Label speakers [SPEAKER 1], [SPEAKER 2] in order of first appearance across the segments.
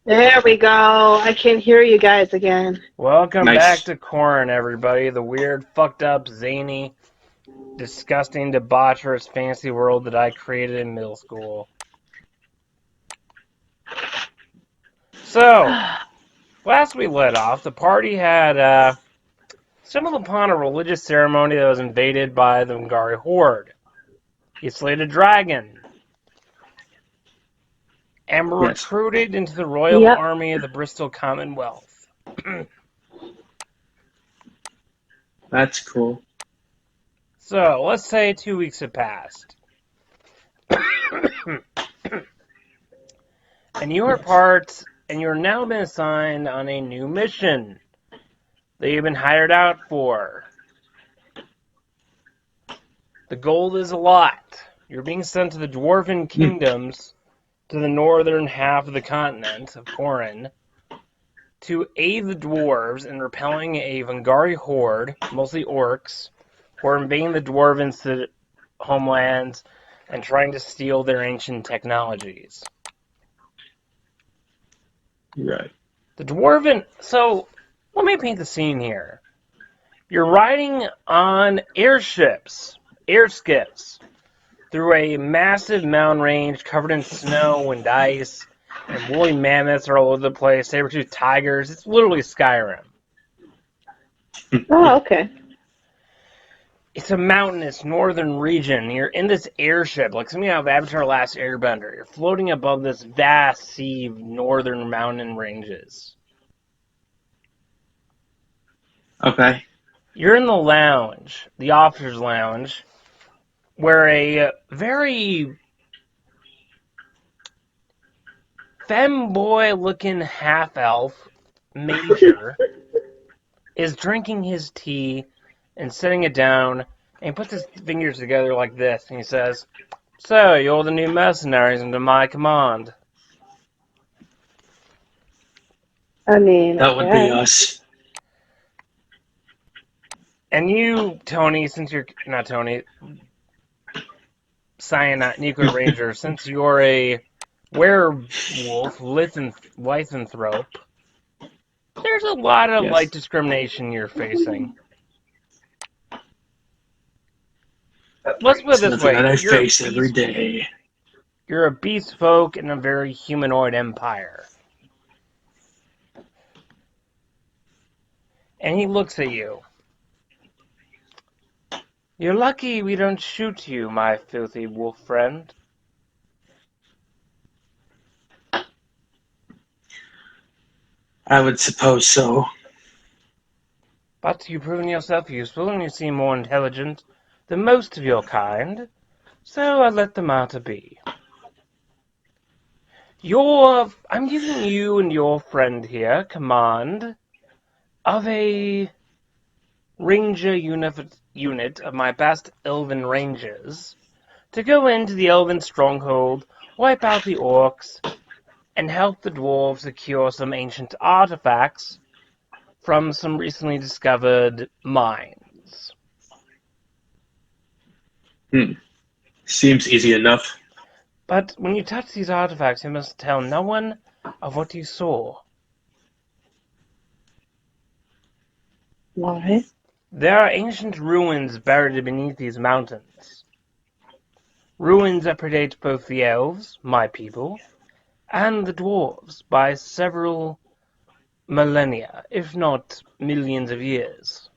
[SPEAKER 1] There we go. I can hear you guys again.
[SPEAKER 2] Welcome back
[SPEAKER 3] Nice.
[SPEAKER 2] to Corn, everybody. The weird, fucked up, zany, disgusting, debaucherous fantasy world that I created in middle school. So, last we let off, the party had stumbled upon a religious ceremony that was invaded by the Ngari horde. He slayed a dragon and were
[SPEAKER 3] Yes.
[SPEAKER 2] recruited into the Royal
[SPEAKER 1] Yep.
[SPEAKER 2] Army of the Bristol Commonwealth.
[SPEAKER 3] That's cool.
[SPEAKER 2] So, let's say 2 weeks have passed. And you are
[SPEAKER 3] Yes.
[SPEAKER 2] you're now been assigned on a new mission that you've been hired out for. The goal is a lot. You're being sent to the Dwarven
[SPEAKER 3] Hmm.
[SPEAKER 2] Kingdoms to the northern half of the continent of Corin to aid the dwarves in repelling a Vangari horde, mostly orcs, who are invading the Dwarven homelands and trying to steal their ancient technologies.
[SPEAKER 3] Right.
[SPEAKER 2] The Dwarven. So, let me paint the scene here. You're riding on airskiffs, through a massive mountain range covered in snow and ice, and woolly mammoths are all over the place, saber-toothed tigers. It's literally Skyrim.
[SPEAKER 1] Oh, okay.
[SPEAKER 2] It's a mountainous northern region. You're in this airship, like something out of Avatar: Last Airbender. You're floating above this vast sea of northern mountain ranges.
[SPEAKER 3] Okay.
[SPEAKER 2] You're in the lounge, the officer's lounge, where a very femboy-looking half-elf major is drinking his tea and setting it down, and he puts his fingers together like this, and he says, "So, you're the new mercenaries under my command."
[SPEAKER 1] I mean, I
[SPEAKER 3] That would be
[SPEAKER 1] guess.
[SPEAKER 3] us.
[SPEAKER 2] And you, Tony, since you're not Tony, Cyanide Nuclear Ranger, since you're a werewolf, lycanthrope, there's a lot of light
[SPEAKER 3] Yes.
[SPEAKER 2] discrimination you're facing. Let's put it
[SPEAKER 3] It's
[SPEAKER 2] this
[SPEAKER 3] nothing
[SPEAKER 2] way:
[SPEAKER 3] that I face every day.
[SPEAKER 2] you're a beast folk in a very humanoid empire. And he looks at you. "You're lucky we don't shoot you, my filthy wolf friend."
[SPEAKER 3] I would suppose so.
[SPEAKER 2] "But you've proven yourself useful, and you seem more intelligent than most of your kind, so I let the matter be. I'm giving you and your friend here command of a ranger unit of my best elven rangers to go into the elven stronghold, wipe out the orcs, and help the dwarves secure some ancient artifacts from some recently discovered mines."
[SPEAKER 3] Hmm. Seems easy enough.
[SPEAKER 2] "But when you touch these artifacts, you must tell no one of what you saw.
[SPEAKER 1] Why?
[SPEAKER 2] There are ancient ruins buried beneath these mountains. Ruins that predate both the elves, my people, and the dwarves by several millennia, if not millions of years.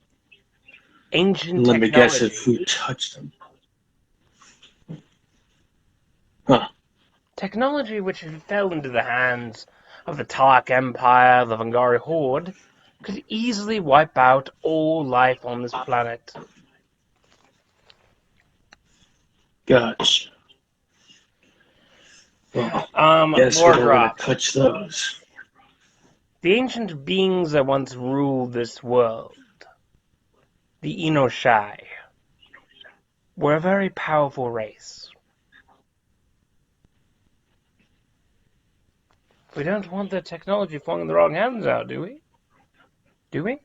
[SPEAKER 2] Ancient
[SPEAKER 3] Let me guess if we
[SPEAKER 2] technology.
[SPEAKER 3] touch them. Huh.
[SPEAKER 2] Technology which, if it fell into the hands of the Tark Empire, the Vangari Horde, could easily wipe out all life on this planet.
[SPEAKER 3] Gotcha. Well, guess we
[SPEAKER 2] Lord
[SPEAKER 3] don't want
[SPEAKER 2] Drop,
[SPEAKER 3] to touch those.
[SPEAKER 2] the ancient beings that once ruled this world, the Enoshai, were a very powerful race. We don't want the technology falling in the wrong hands now, do we? Do we?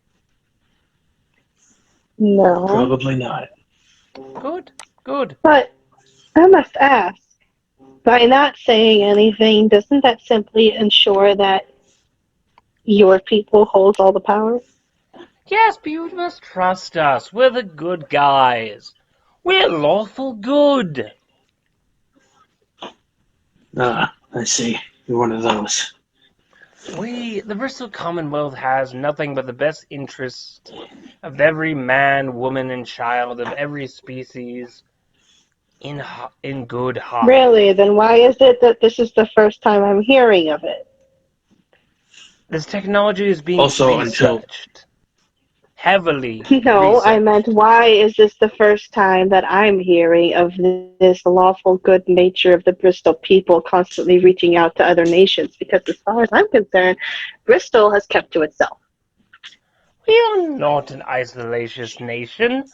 [SPEAKER 1] No.
[SPEAKER 3] Probably not.
[SPEAKER 2] Good, good.
[SPEAKER 1] But I must ask, By not saying anything, doesn't that simply ensure that your people holds all the power?
[SPEAKER 2] Yes, but you must trust us. We're the good guys. We're lawful good.
[SPEAKER 3] Ah, I see. You're one of those.
[SPEAKER 2] The Bristol Commonwealth has nothing but the best interest of every man, woman, and child of every species in good heart.
[SPEAKER 1] Really? Then why is it that this is the first time I'm hearing of it?
[SPEAKER 2] This technology is being
[SPEAKER 3] Also,
[SPEAKER 2] researched. Heavily
[SPEAKER 1] No,
[SPEAKER 2] researched.
[SPEAKER 1] I meant why is this the first time that I'm hearing of this lawful good nature of the Bristol people constantly reaching out to other nations? Because as far as I'm concerned, Bristol has kept to itself.
[SPEAKER 2] We are not an isolationist nation.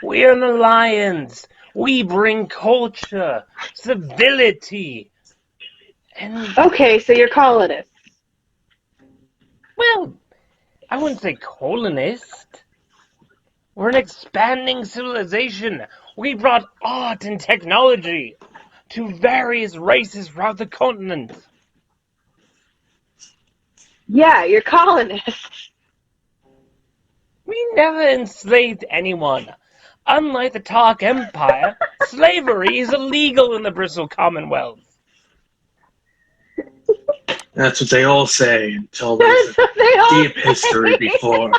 [SPEAKER 2] We are an alliance. We bring culture, civility, and,
[SPEAKER 1] Okay, so you're colonists.
[SPEAKER 2] well, I wouldn't say colonist. We're an expanding civilization. We brought art and technology to various races throughout the continent.
[SPEAKER 1] Yeah, you're colonists.
[SPEAKER 2] We never enslaved anyone. Unlike the Tark Empire, slavery is illegal in the Bristol Commonwealth.
[SPEAKER 3] That's what they all say until
[SPEAKER 1] That's
[SPEAKER 3] there's
[SPEAKER 1] what they
[SPEAKER 3] a
[SPEAKER 1] all
[SPEAKER 3] deep
[SPEAKER 1] say.
[SPEAKER 3] history before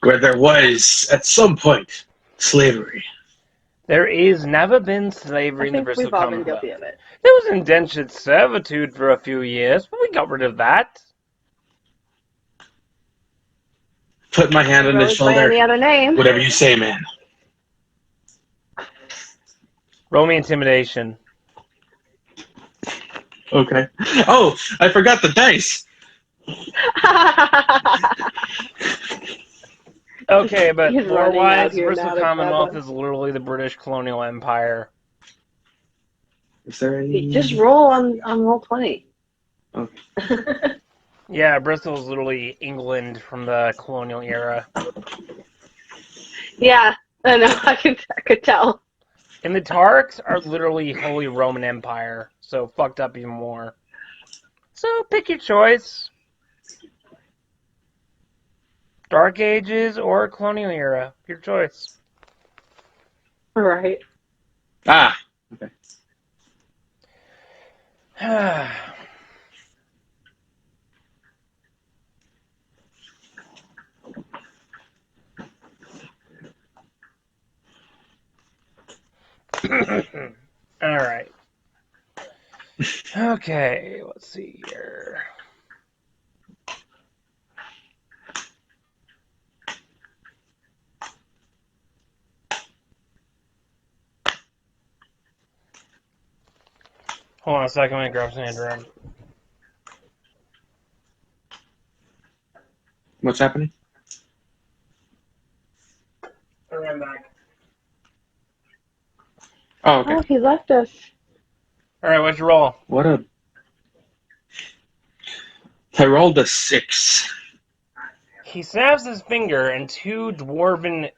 [SPEAKER 3] where there was, at some point, slavery.
[SPEAKER 2] There is never been slavery
[SPEAKER 1] I
[SPEAKER 2] in the
[SPEAKER 1] think
[SPEAKER 2] Bristol
[SPEAKER 1] we've all been
[SPEAKER 2] Commonwealth.
[SPEAKER 1] guilty of it.
[SPEAKER 2] There was indentured servitude for a few years, but we got rid of that.
[SPEAKER 3] Put my hand on his
[SPEAKER 1] Goes by
[SPEAKER 3] shoulder.
[SPEAKER 1] any other name.
[SPEAKER 3] Whatever you say, man.
[SPEAKER 2] Roll me intimidation.
[SPEAKER 3] Okay. Oh, I forgot the dice.
[SPEAKER 2] Okay, but
[SPEAKER 1] He's running out
[SPEAKER 2] lore-wise,
[SPEAKER 1] here
[SPEAKER 2] Bristol
[SPEAKER 1] now to
[SPEAKER 2] Commonwealth
[SPEAKER 1] grab
[SPEAKER 2] is literally the British colonial empire.
[SPEAKER 3] Is there any?
[SPEAKER 1] Just roll on roll 20.
[SPEAKER 3] Okay.
[SPEAKER 2] Yeah, Bristol is literally England from the colonial era.
[SPEAKER 1] Yeah, I know. I could tell.
[SPEAKER 2] And the Tarks are literally Holy Roman Empire, so fucked up even more. So pick your choice. Dark Ages or colonial era. Your choice.
[SPEAKER 1] All right.
[SPEAKER 3] Ah. Okay.
[SPEAKER 2] All right. Okay, let's see here. Hold on a second, I'm gonna grab some Andrew.
[SPEAKER 3] What's happening?
[SPEAKER 2] I'll be right back.
[SPEAKER 3] Oh, okay.
[SPEAKER 1] Oh, he left us.
[SPEAKER 2] All right, what'd you roll?
[SPEAKER 3] What a. I rolled a 6.
[SPEAKER 2] He snaps his finger, and two dwarven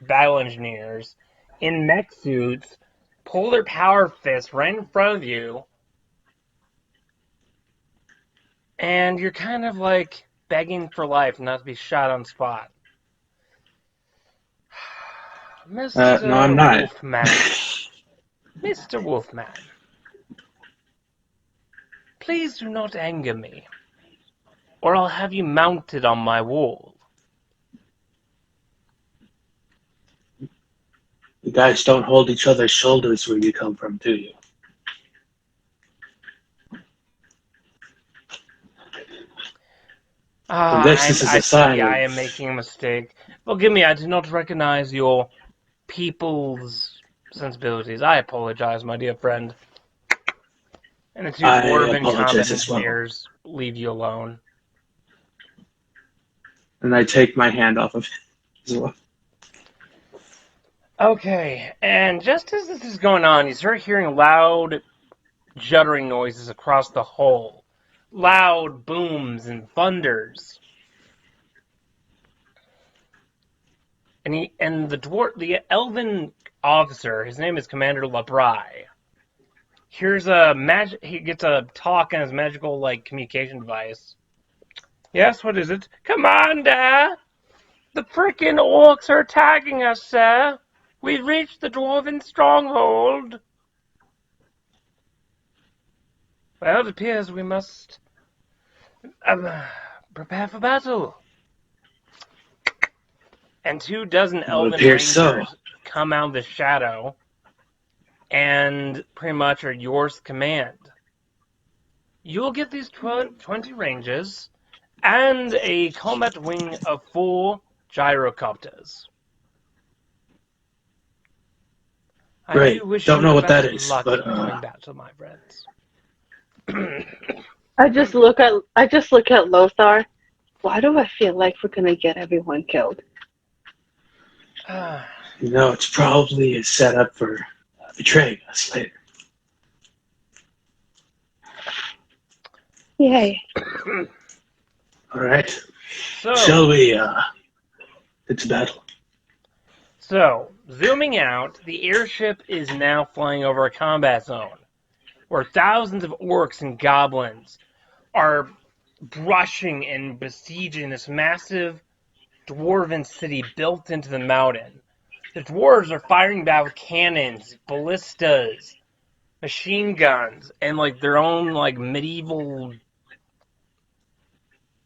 [SPEAKER 2] battle engineers in mech suits pull their power fists right in front of you, and you're kind of like begging for life not to be shot on spot. Mr.
[SPEAKER 3] No, I'm not.
[SPEAKER 2] Wolfman. Mr. Wolfman. Please do not anger me, or I'll have you mounted on my wall.
[SPEAKER 3] You guys don't hold each other's shoulders where you come from, do you? This is
[SPEAKER 2] I
[SPEAKER 3] a sign
[SPEAKER 2] see
[SPEAKER 3] of...
[SPEAKER 2] I am making a mistake. Forgive me, I do not recognize your people's sensibilities. I apologize, my dear friend. And the two
[SPEAKER 3] I
[SPEAKER 2] dwarven combat
[SPEAKER 3] apologize as well.
[SPEAKER 2] engineers leave you alone.
[SPEAKER 3] And I take my hand off of it as well.
[SPEAKER 2] Okay, and just as this is going on, you start hearing loud, juddering noises across the hole. Loud booms and thunders. And the elven officer, his name is Commander Labrai. here's a he gets a talk on his magical like communication device. Yes, what is it? Commander! The frickin' orcs are attacking us, sir! We've reached the dwarven stronghold! Well, it appears we must prepare for battle. And 24 elven
[SPEAKER 3] appears
[SPEAKER 2] rangers
[SPEAKER 3] so.
[SPEAKER 2] come out of the shadow and pretty much are yours to command. You will get these 20 ranges and a combat wing of 4 gyrocopters. I
[SPEAKER 3] Right.
[SPEAKER 2] do wish
[SPEAKER 3] Don't
[SPEAKER 2] you
[SPEAKER 3] know
[SPEAKER 2] the
[SPEAKER 3] what that
[SPEAKER 2] best
[SPEAKER 3] is,
[SPEAKER 2] luck
[SPEAKER 3] but
[SPEAKER 2] in coming battle, my friends.
[SPEAKER 1] I just look at Lothar. Why do I feel like we're gonna get everyone killed?
[SPEAKER 3] it's probably a setup for betraying us later.
[SPEAKER 1] Yay.
[SPEAKER 3] All right.
[SPEAKER 2] So,
[SPEAKER 3] Shall we get to battle?
[SPEAKER 2] So, zooming out, the airship is now flying over a combat zone where thousands of orcs and goblins are brushing and besieging this massive dwarven city built into the mountain. The dwarves are firing back with cannons, ballistas, machine guns, and like their own like medieval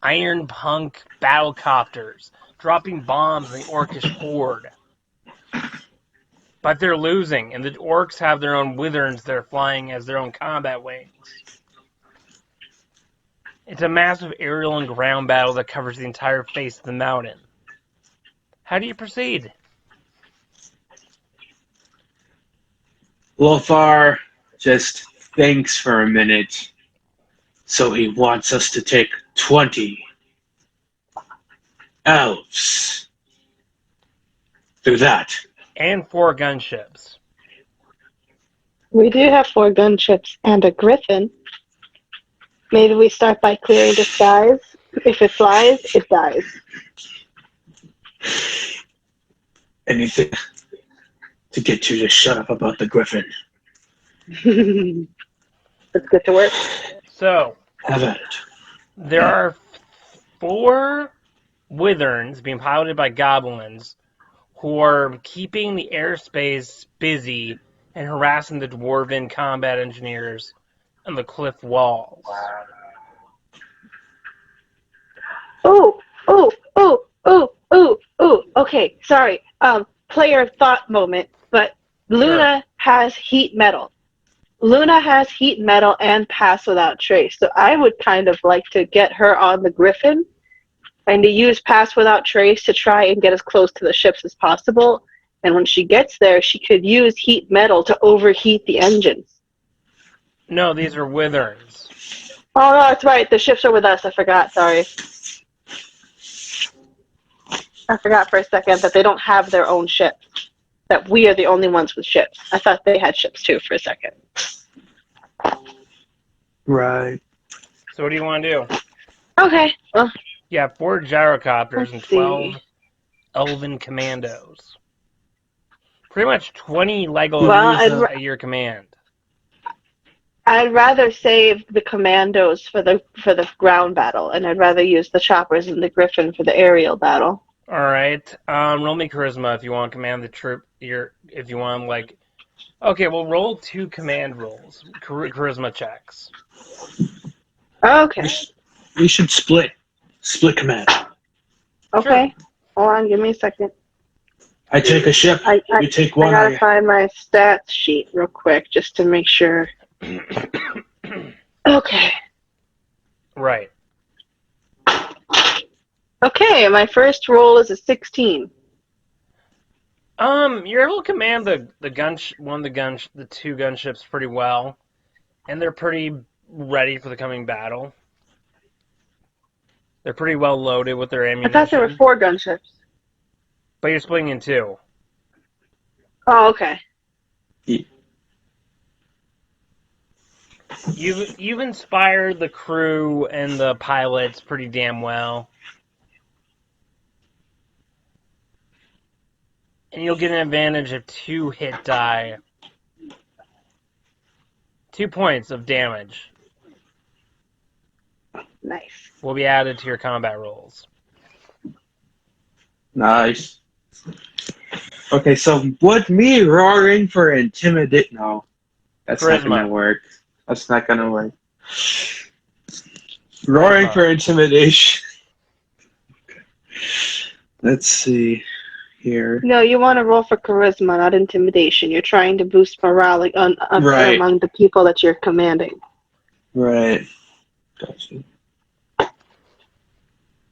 [SPEAKER 2] iron punk battlecopters, dropping bombs on the orcish horde. But they're losing, and the orcs have their own wyverns they're flying as their own combat wings. It's a massive aerial and ground battle that covers the entire face of the mountain. How do you proceed?
[SPEAKER 3] Lothar just thinks for a minute. So he wants us to take 20 elves. Do that.
[SPEAKER 2] And 4 gunships.
[SPEAKER 1] We do have 4 gunships and a griffin. Maybe we start by clearing the skies. If it flies, it dies.
[SPEAKER 3] Anything to get you to shut up about the griffin.
[SPEAKER 1] Let's get to work.
[SPEAKER 2] So,
[SPEAKER 3] Have at it.
[SPEAKER 2] there are 4 wyverns being piloted by goblins who are keeping the airspace busy and harassing the dwarven combat engineers on the cliff walls.
[SPEAKER 1] Oh, oh, oh, oh, oh, oh. Okay, sorry. Player thought moment, but Luna has heat metal. Luna has heat metal and pass without trace. So I would kind of like to get her on the Griffin and to use pass without trace to try and get as close to the ships as possible. And when she gets there, she could use heat metal to overheat the engines.
[SPEAKER 2] No, these are wyverns.
[SPEAKER 1] Oh, no, that's right. The ships are with us. I forgot. Sorry. I forgot for a second that they don't have their own ships. That we are the only ones with ships. I thought they had ships too for a second.
[SPEAKER 3] Right.
[SPEAKER 2] So what do you want to do?
[SPEAKER 1] Okay. Well,
[SPEAKER 2] You have 4 gyrocopters
[SPEAKER 1] let's
[SPEAKER 2] and 12
[SPEAKER 1] see.
[SPEAKER 2] elven commandos. Pretty much 20 Lego
[SPEAKER 1] Well,
[SPEAKER 2] users at your command.
[SPEAKER 1] I'd rather save the commandos for the ground battle, and I'd rather use the choppers and the Griffin for the aerial battle.
[SPEAKER 2] All right. Roll me charisma if you want to command the troop. If you want like, okay, we'll roll 2 command rolls, charisma checks.
[SPEAKER 1] Okay.
[SPEAKER 3] We should split command.
[SPEAKER 1] Okay.
[SPEAKER 2] Sure.
[SPEAKER 1] Hold on. Give me a second.
[SPEAKER 3] I take a ship. You take one.
[SPEAKER 1] I gotta find my stats sheet real quick just to make sure. Okay.
[SPEAKER 2] Right.
[SPEAKER 1] Okay. My first roll is a 16.
[SPEAKER 2] You're able to command the 2 gunships pretty well, and they're pretty ready for the coming battle. They're pretty well loaded with their
[SPEAKER 1] I
[SPEAKER 2] ammunition.
[SPEAKER 1] thought there were 4 gunships.
[SPEAKER 2] But you're splitting in 2.
[SPEAKER 1] Oh, okay.
[SPEAKER 2] You've inspired the crew and the pilots pretty damn well. And you'll get an advantage of 2 hit die 2 points of damage
[SPEAKER 1] Nice.
[SPEAKER 2] will be added to your combat rolls.
[SPEAKER 3] Nice. Okay, so would me roaring for intimidate? No, that's not
[SPEAKER 2] Charisma.
[SPEAKER 3] gonna work. That's not gonna work. Roaring
[SPEAKER 2] Charisma.
[SPEAKER 3] for intimidation. Let's see here.
[SPEAKER 1] No, you want to roll for charisma, not intimidation. You're trying to boost morale
[SPEAKER 3] Right.
[SPEAKER 1] among the people that you're commanding.
[SPEAKER 3] Right. Gotcha.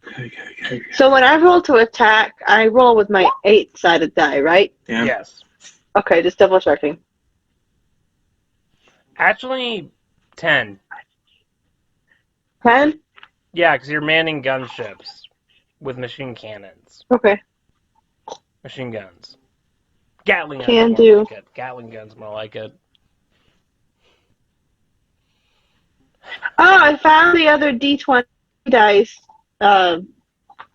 [SPEAKER 3] Okay.
[SPEAKER 1] So when I roll to attack, I roll with my 8-sided die, right?
[SPEAKER 3] Yeah.
[SPEAKER 2] Yes.
[SPEAKER 1] Okay, just double checking.
[SPEAKER 2] Actually, 10.
[SPEAKER 1] 10?
[SPEAKER 2] Yeah, because you're manning gunships with machine cannons.
[SPEAKER 1] Okay.
[SPEAKER 2] Machine guns. Gatling guns.
[SPEAKER 1] Can
[SPEAKER 2] more
[SPEAKER 1] do.
[SPEAKER 2] Like it. Gatling guns, more like it.
[SPEAKER 1] Oh, I found the other D20 dice.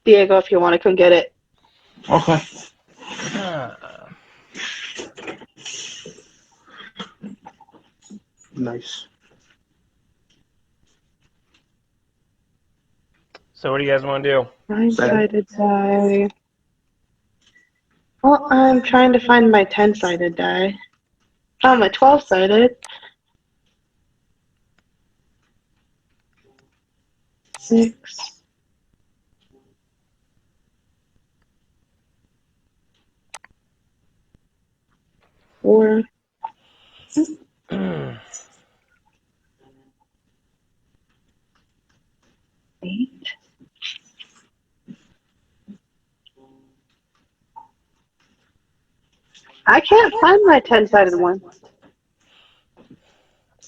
[SPEAKER 1] Diego, if you want to come get it.
[SPEAKER 3] Okay. Nice.
[SPEAKER 2] So what do you guys want to do?
[SPEAKER 1] 9-sided die. Well, I'm trying to find my 10-sided die. Oh, my 12-sided. 6. 4. 8. I can't find my 10-sided one.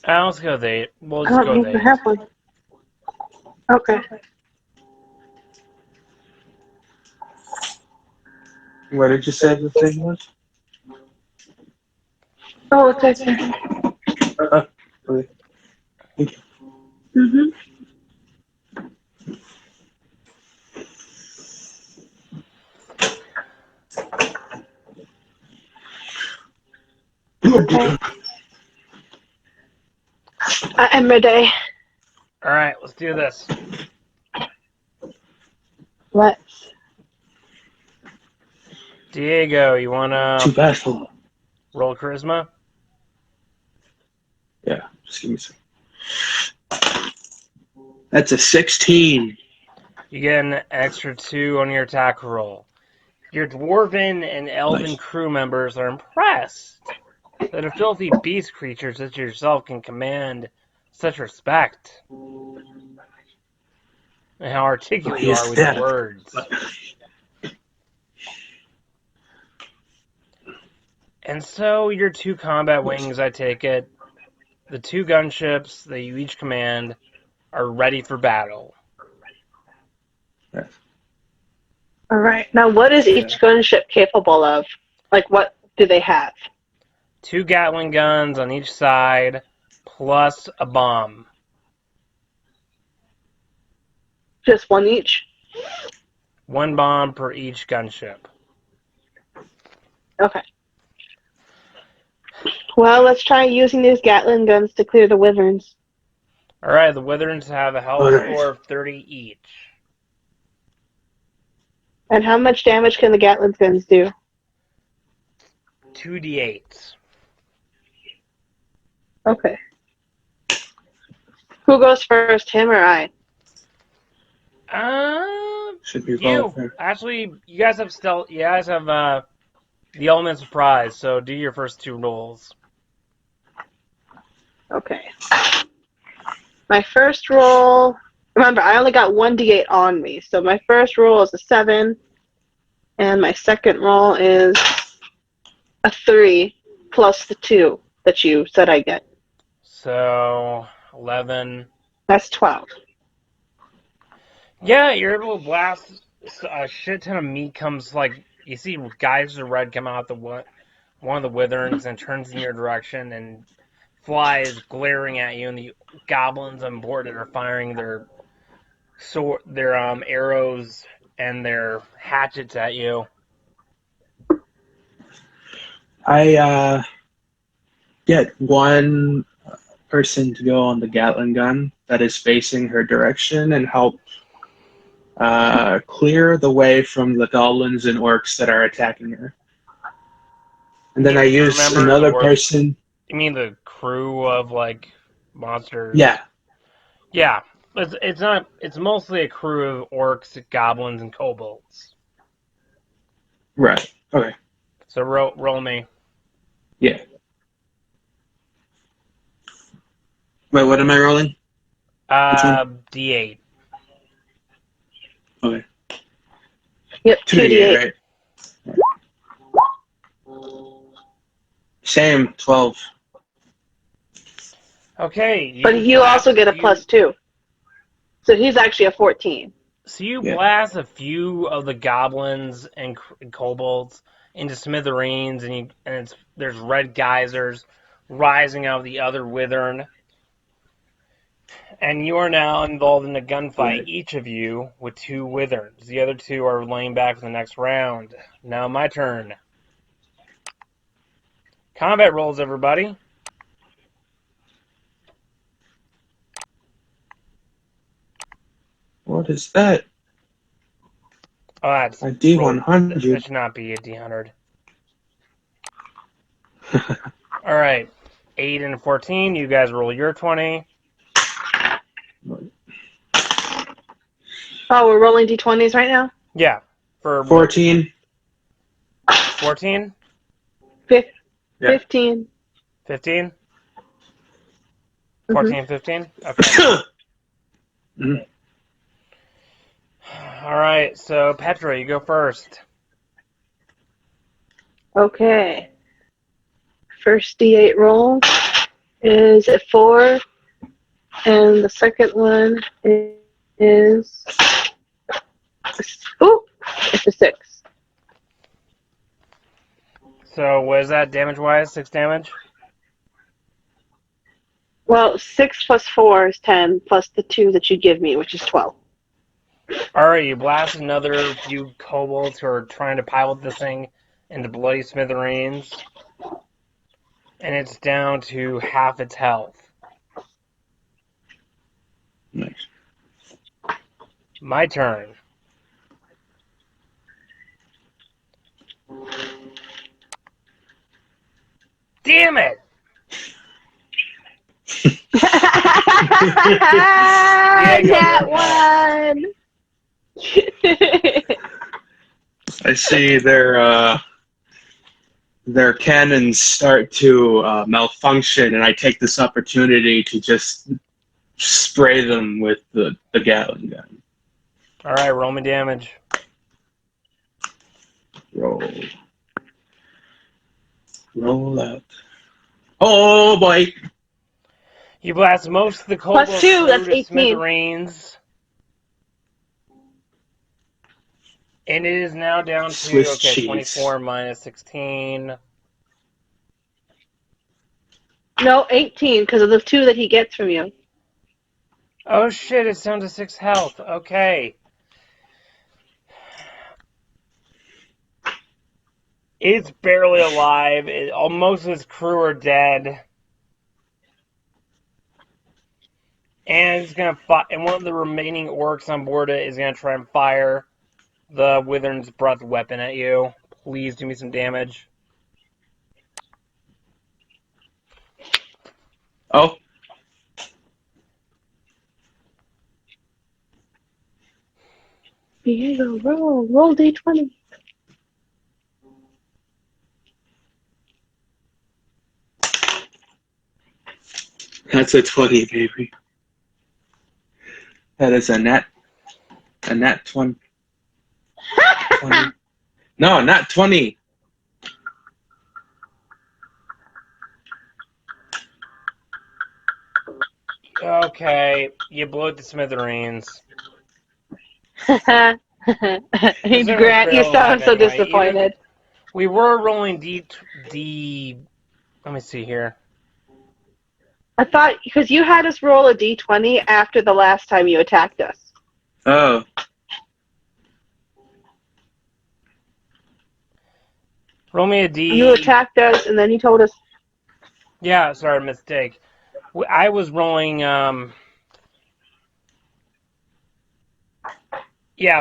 [SPEAKER 2] Let's go with 8. We'll
[SPEAKER 1] I
[SPEAKER 2] just go
[SPEAKER 1] don't
[SPEAKER 2] with
[SPEAKER 1] even
[SPEAKER 2] 8.
[SPEAKER 1] have one. Okay.
[SPEAKER 3] What did you say the thing was?
[SPEAKER 1] Oh, it's right there.
[SPEAKER 3] Okay.
[SPEAKER 1] Mm-hmm. Okay. I am ready.
[SPEAKER 2] Alright, let's do this.
[SPEAKER 1] Let's.
[SPEAKER 2] Diego, you want
[SPEAKER 3] Too
[SPEAKER 2] to
[SPEAKER 3] bad for.
[SPEAKER 2] roll charisma?
[SPEAKER 3] Yeah, just give me a second. That's a 16.
[SPEAKER 2] You get an extra 2 on your attack roll. Your dwarven and elven
[SPEAKER 3] Nice.
[SPEAKER 2] crew members are impressed that a filthy beast creature such as yourself can command such respect. And how articulate you
[SPEAKER 3] Yes,
[SPEAKER 2] are with
[SPEAKER 3] that.
[SPEAKER 2] your words. And so your 2 combat wings, I take it, the 2 gunships that you each command, are ready for battle.
[SPEAKER 3] Yes.
[SPEAKER 1] All right. Now, what is each gunship capable of? Like, what do they have?
[SPEAKER 2] 2 Gatling guns on each side, plus a bomb.
[SPEAKER 1] Just one each?
[SPEAKER 2] 1 bomb per each gunship.
[SPEAKER 1] Okay. Well, let's try using these Gatling guns to clear the wyverns.
[SPEAKER 2] Alright, the Witherns have a health
[SPEAKER 3] Alright.
[SPEAKER 2] score of 30 each.
[SPEAKER 1] And how much damage can the Gatling guns do?
[SPEAKER 2] 2d8s.
[SPEAKER 1] Okay. Who goes first, him or I?
[SPEAKER 3] Should be
[SPEAKER 2] You.
[SPEAKER 3] both.
[SPEAKER 2] Actually, you guys have stealth. You guys have the element of surprise. So do your first 2 rolls.
[SPEAKER 1] Okay. My first roll. Remember, I only got 1d8 on me, so my first roll is a 7, and my second roll is a 3 plus the 2 that you said I get.
[SPEAKER 2] So 11.
[SPEAKER 1] That's 12.
[SPEAKER 2] Yeah, you're able to blast a shit ton of meat. Comes like you see geysers of red come out the one of the witherns and turns in your direction and flies glaring at you, and the goblins on board are firing their arrows and their hatchets at you.
[SPEAKER 3] I get one person to go on the Gatling gun that is facing her direction and help clear the way from the goblins and orcs that are attacking her. And then I
[SPEAKER 2] You
[SPEAKER 3] use
[SPEAKER 2] remember
[SPEAKER 3] another
[SPEAKER 2] the orcs?
[SPEAKER 3] person.
[SPEAKER 2] You mean the crew of like monsters?
[SPEAKER 3] Yeah,
[SPEAKER 2] Yeah. It's not. It's mostly a crew of orcs, goblins, and kobolds.
[SPEAKER 3] right. Okay.
[SPEAKER 2] So roll me.
[SPEAKER 3] Yeah. Wait, what am I rolling? Which one?
[SPEAKER 2] D8.
[SPEAKER 3] Okay.
[SPEAKER 1] Yep,
[SPEAKER 3] 2d8, right? Same, 12.
[SPEAKER 2] Okay.
[SPEAKER 1] But you also get a +2. So he's actually a 14.
[SPEAKER 2] So you
[SPEAKER 3] Yeah.
[SPEAKER 2] blast a few of the goblins and kobolds into smithereens, and there's red geysers rising out of the other wyvern. And you are now involved in a gunfight,
[SPEAKER 3] Right.
[SPEAKER 2] each of you, with 2 wyverns. The other 2 are laying back for the next round. Now my turn. Combat rolls, everybody.
[SPEAKER 3] What is that?
[SPEAKER 2] Oh, that's
[SPEAKER 3] A D100.
[SPEAKER 2] That should not be a D100. All right. 8 and 14. You guys roll your 20.
[SPEAKER 1] Oh, we're rolling d20s right now?
[SPEAKER 2] Yeah. For
[SPEAKER 3] 14.
[SPEAKER 2] 14?
[SPEAKER 1] Fif-
[SPEAKER 3] Yeah.
[SPEAKER 1] 15.
[SPEAKER 2] 15?
[SPEAKER 1] Mhm.
[SPEAKER 2] 14, 15? Okay.
[SPEAKER 3] Mhm.
[SPEAKER 2] All right. So, Petra, you go first.
[SPEAKER 1] Okay. First d8 roll is a 4, and the second one is it's a 6.
[SPEAKER 2] So, what is that damage-wise? 6 damage?
[SPEAKER 1] Well, 6 plus 4 is 10, plus the 2 that you give me, which is 12.
[SPEAKER 2] All right. You blast another few kobolds who are trying to pilot this thing into bloody smithereens. And it's down to half its health.
[SPEAKER 3] Nice.
[SPEAKER 2] My turn. Damn it!
[SPEAKER 1] That one!
[SPEAKER 3] I see their cannons start to malfunction, and I take this opportunity to just spray them with the Gatling gun.
[SPEAKER 2] All right, roll me damage.
[SPEAKER 3] Roll out. Oh boy!
[SPEAKER 2] You blast most of the kobolds
[SPEAKER 1] Plus 2, that's
[SPEAKER 2] to
[SPEAKER 1] 18.
[SPEAKER 2] smithereens. And it is now down to,
[SPEAKER 3] Swiss cheese.
[SPEAKER 2] 24 minus 16.
[SPEAKER 1] No, 18, because of the 2 that he gets from you.
[SPEAKER 2] Oh shit, it's down to 6 health. Okay. It's barely alive. Most of its crew are dead. And it's gonna and one of the remaining orcs on board it is gonna try and fire the Wyvern's breath weapon at you. Please do me some damage.
[SPEAKER 3] Oh.
[SPEAKER 1] Diego, roll d20.
[SPEAKER 3] That's a 20, baby. That is a nat 20. 20. No, not 20.
[SPEAKER 2] Okay, you blew it to smithereens.
[SPEAKER 1] Grant, you sound so disappointed.
[SPEAKER 2] We were rolling D. Let me see here.
[SPEAKER 1] I thought, because you had us roll a d20 after the last time you attacked us.
[SPEAKER 3] Oh.
[SPEAKER 2] Roll me a D.
[SPEAKER 1] You attacked us, and then you told us.
[SPEAKER 2] Yeah, sorry, mistake. I was rolling. Yeah,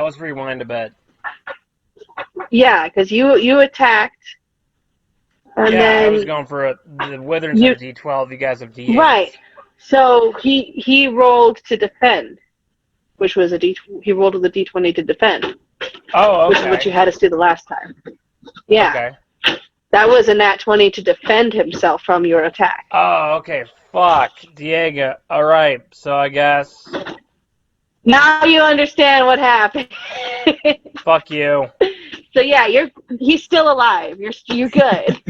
[SPEAKER 2] let's rewind a bit.
[SPEAKER 1] Yeah, because you attacked, and
[SPEAKER 2] Yeah, I was
[SPEAKER 1] then
[SPEAKER 2] going for the Witherns
[SPEAKER 1] you
[SPEAKER 2] have D12. You guys have D8.
[SPEAKER 1] right. So he rolled to defend, which was he rolled with a D20 to defend,
[SPEAKER 2] Oh,
[SPEAKER 1] which is what
[SPEAKER 2] okay.
[SPEAKER 1] you had us do the last time. Yeah,
[SPEAKER 2] Okay.
[SPEAKER 1] that was a nat 20 to defend himself from your attack.
[SPEAKER 2] Oh, okay. Fuck, Diego. All right. So I guess.
[SPEAKER 1] Now you understand what happened.
[SPEAKER 2] Fuck you.
[SPEAKER 1] So yeah, he's still alive. You're good.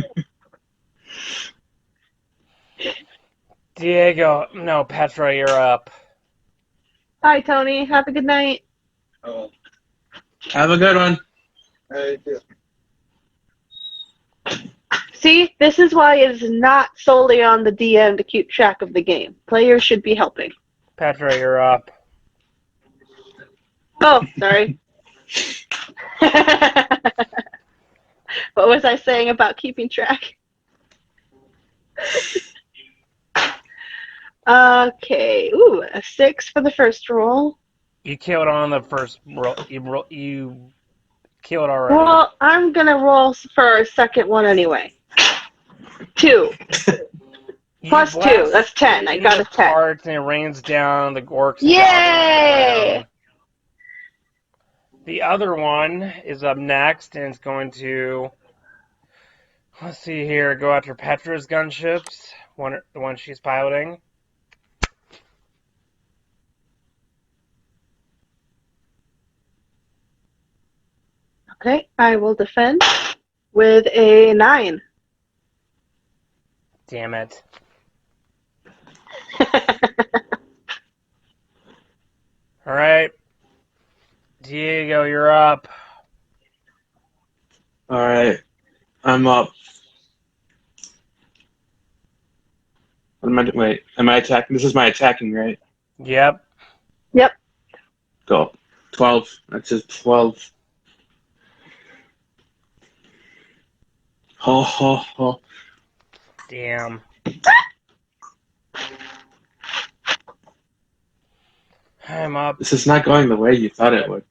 [SPEAKER 2] Diego. No, Petra, you're up.
[SPEAKER 1] Hi Tony, have a good night.
[SPEAKER 3] Oh. Have a good one.
[SPEAKER 1] See, this is why it is not solely on the DM to keep track of the game. Players should be helping.
[SPEAKER 2] Petra, you're up.
[SPEAKER 1] Oh, sorry. What was I saying about keeping track? Okay. Ooh, a 6 for the first roll.
[SPEAKER 2] You killed on the first roll. You killed already.
[SPEAKER 1] Well, I'm gonna roll for a second one anyway. 2.
[SPEAKER 2] You
[SPEAKER 1] Plus 2.
[SPEAKER 2] blast
[SPEAKER 1] That's 10. I
[SPEAKER 2] into
[SPEAKER 1] got
[SPEAKER 2] the
[SPEAKER 1] a 10.
[SPEAKER 2] parts and it rains down the orcs.
[SPEAKER 1] Yay!
[SPEAKER 2] The other one is up next, and it's going to, let's see here, go after Petra's gunships, the one she's piloting.
[SPEAKER 1] Okay, I will defend with a 9.
[SPEAKER 2] Damn it. All right. Diego, you're up.
[SPEAKER 3] All right, I'm up. Wait, am I attacking? This is my attacking, right?
[SPEAKER 2] Yep.
[SPEAKER 1] Yep.
[SPEAKER 3] Go. 12. That's just 12. Ho, ho, ho.
[SPEAKER 2] Damn. I'm up.
[SPEAKER 3] This is not going the way you thought it would.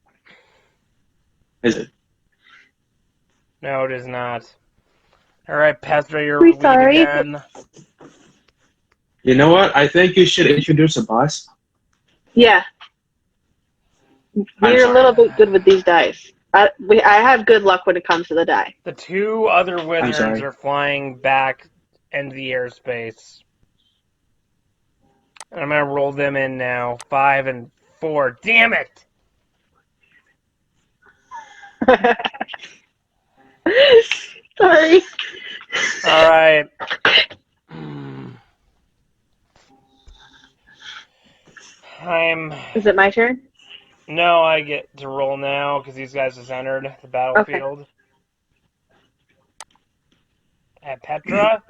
[SPEAKER 3] Is it?
[SPEAKER 2] No, it is not. All right, Petra, you're
[SPEAKER 1] We're
[SPEAKER 2] lead
[SPEAKER 1] sorry.
[SPEAKER 2] again.
[SPEAKER 3] You know what? I think you should introduce a boss.
[SPEAKER 1] Yeah.
[SPEAKER 3] I'm
[SPEAKER 1] We're a
[SPEAKER 3] sorry.
[SPEAKER 1] little bit good with these dice. I have good luck when it comes to the die.
[SPEAKER 2] The two other Witherns
[SPEAKER 3] sorry.
[SPEAKER 2] are flying back into the airspace. And I'm going to roll them in now. 5 and 4. Damn it!
[SPEAKER 1] Sorry.
[SPEAKER 2] All right.
[SPEAKER 1] Is it my turn?
[SPEAKER 2] No, I get to roll now because these guys just entered the battlefield. At Petra?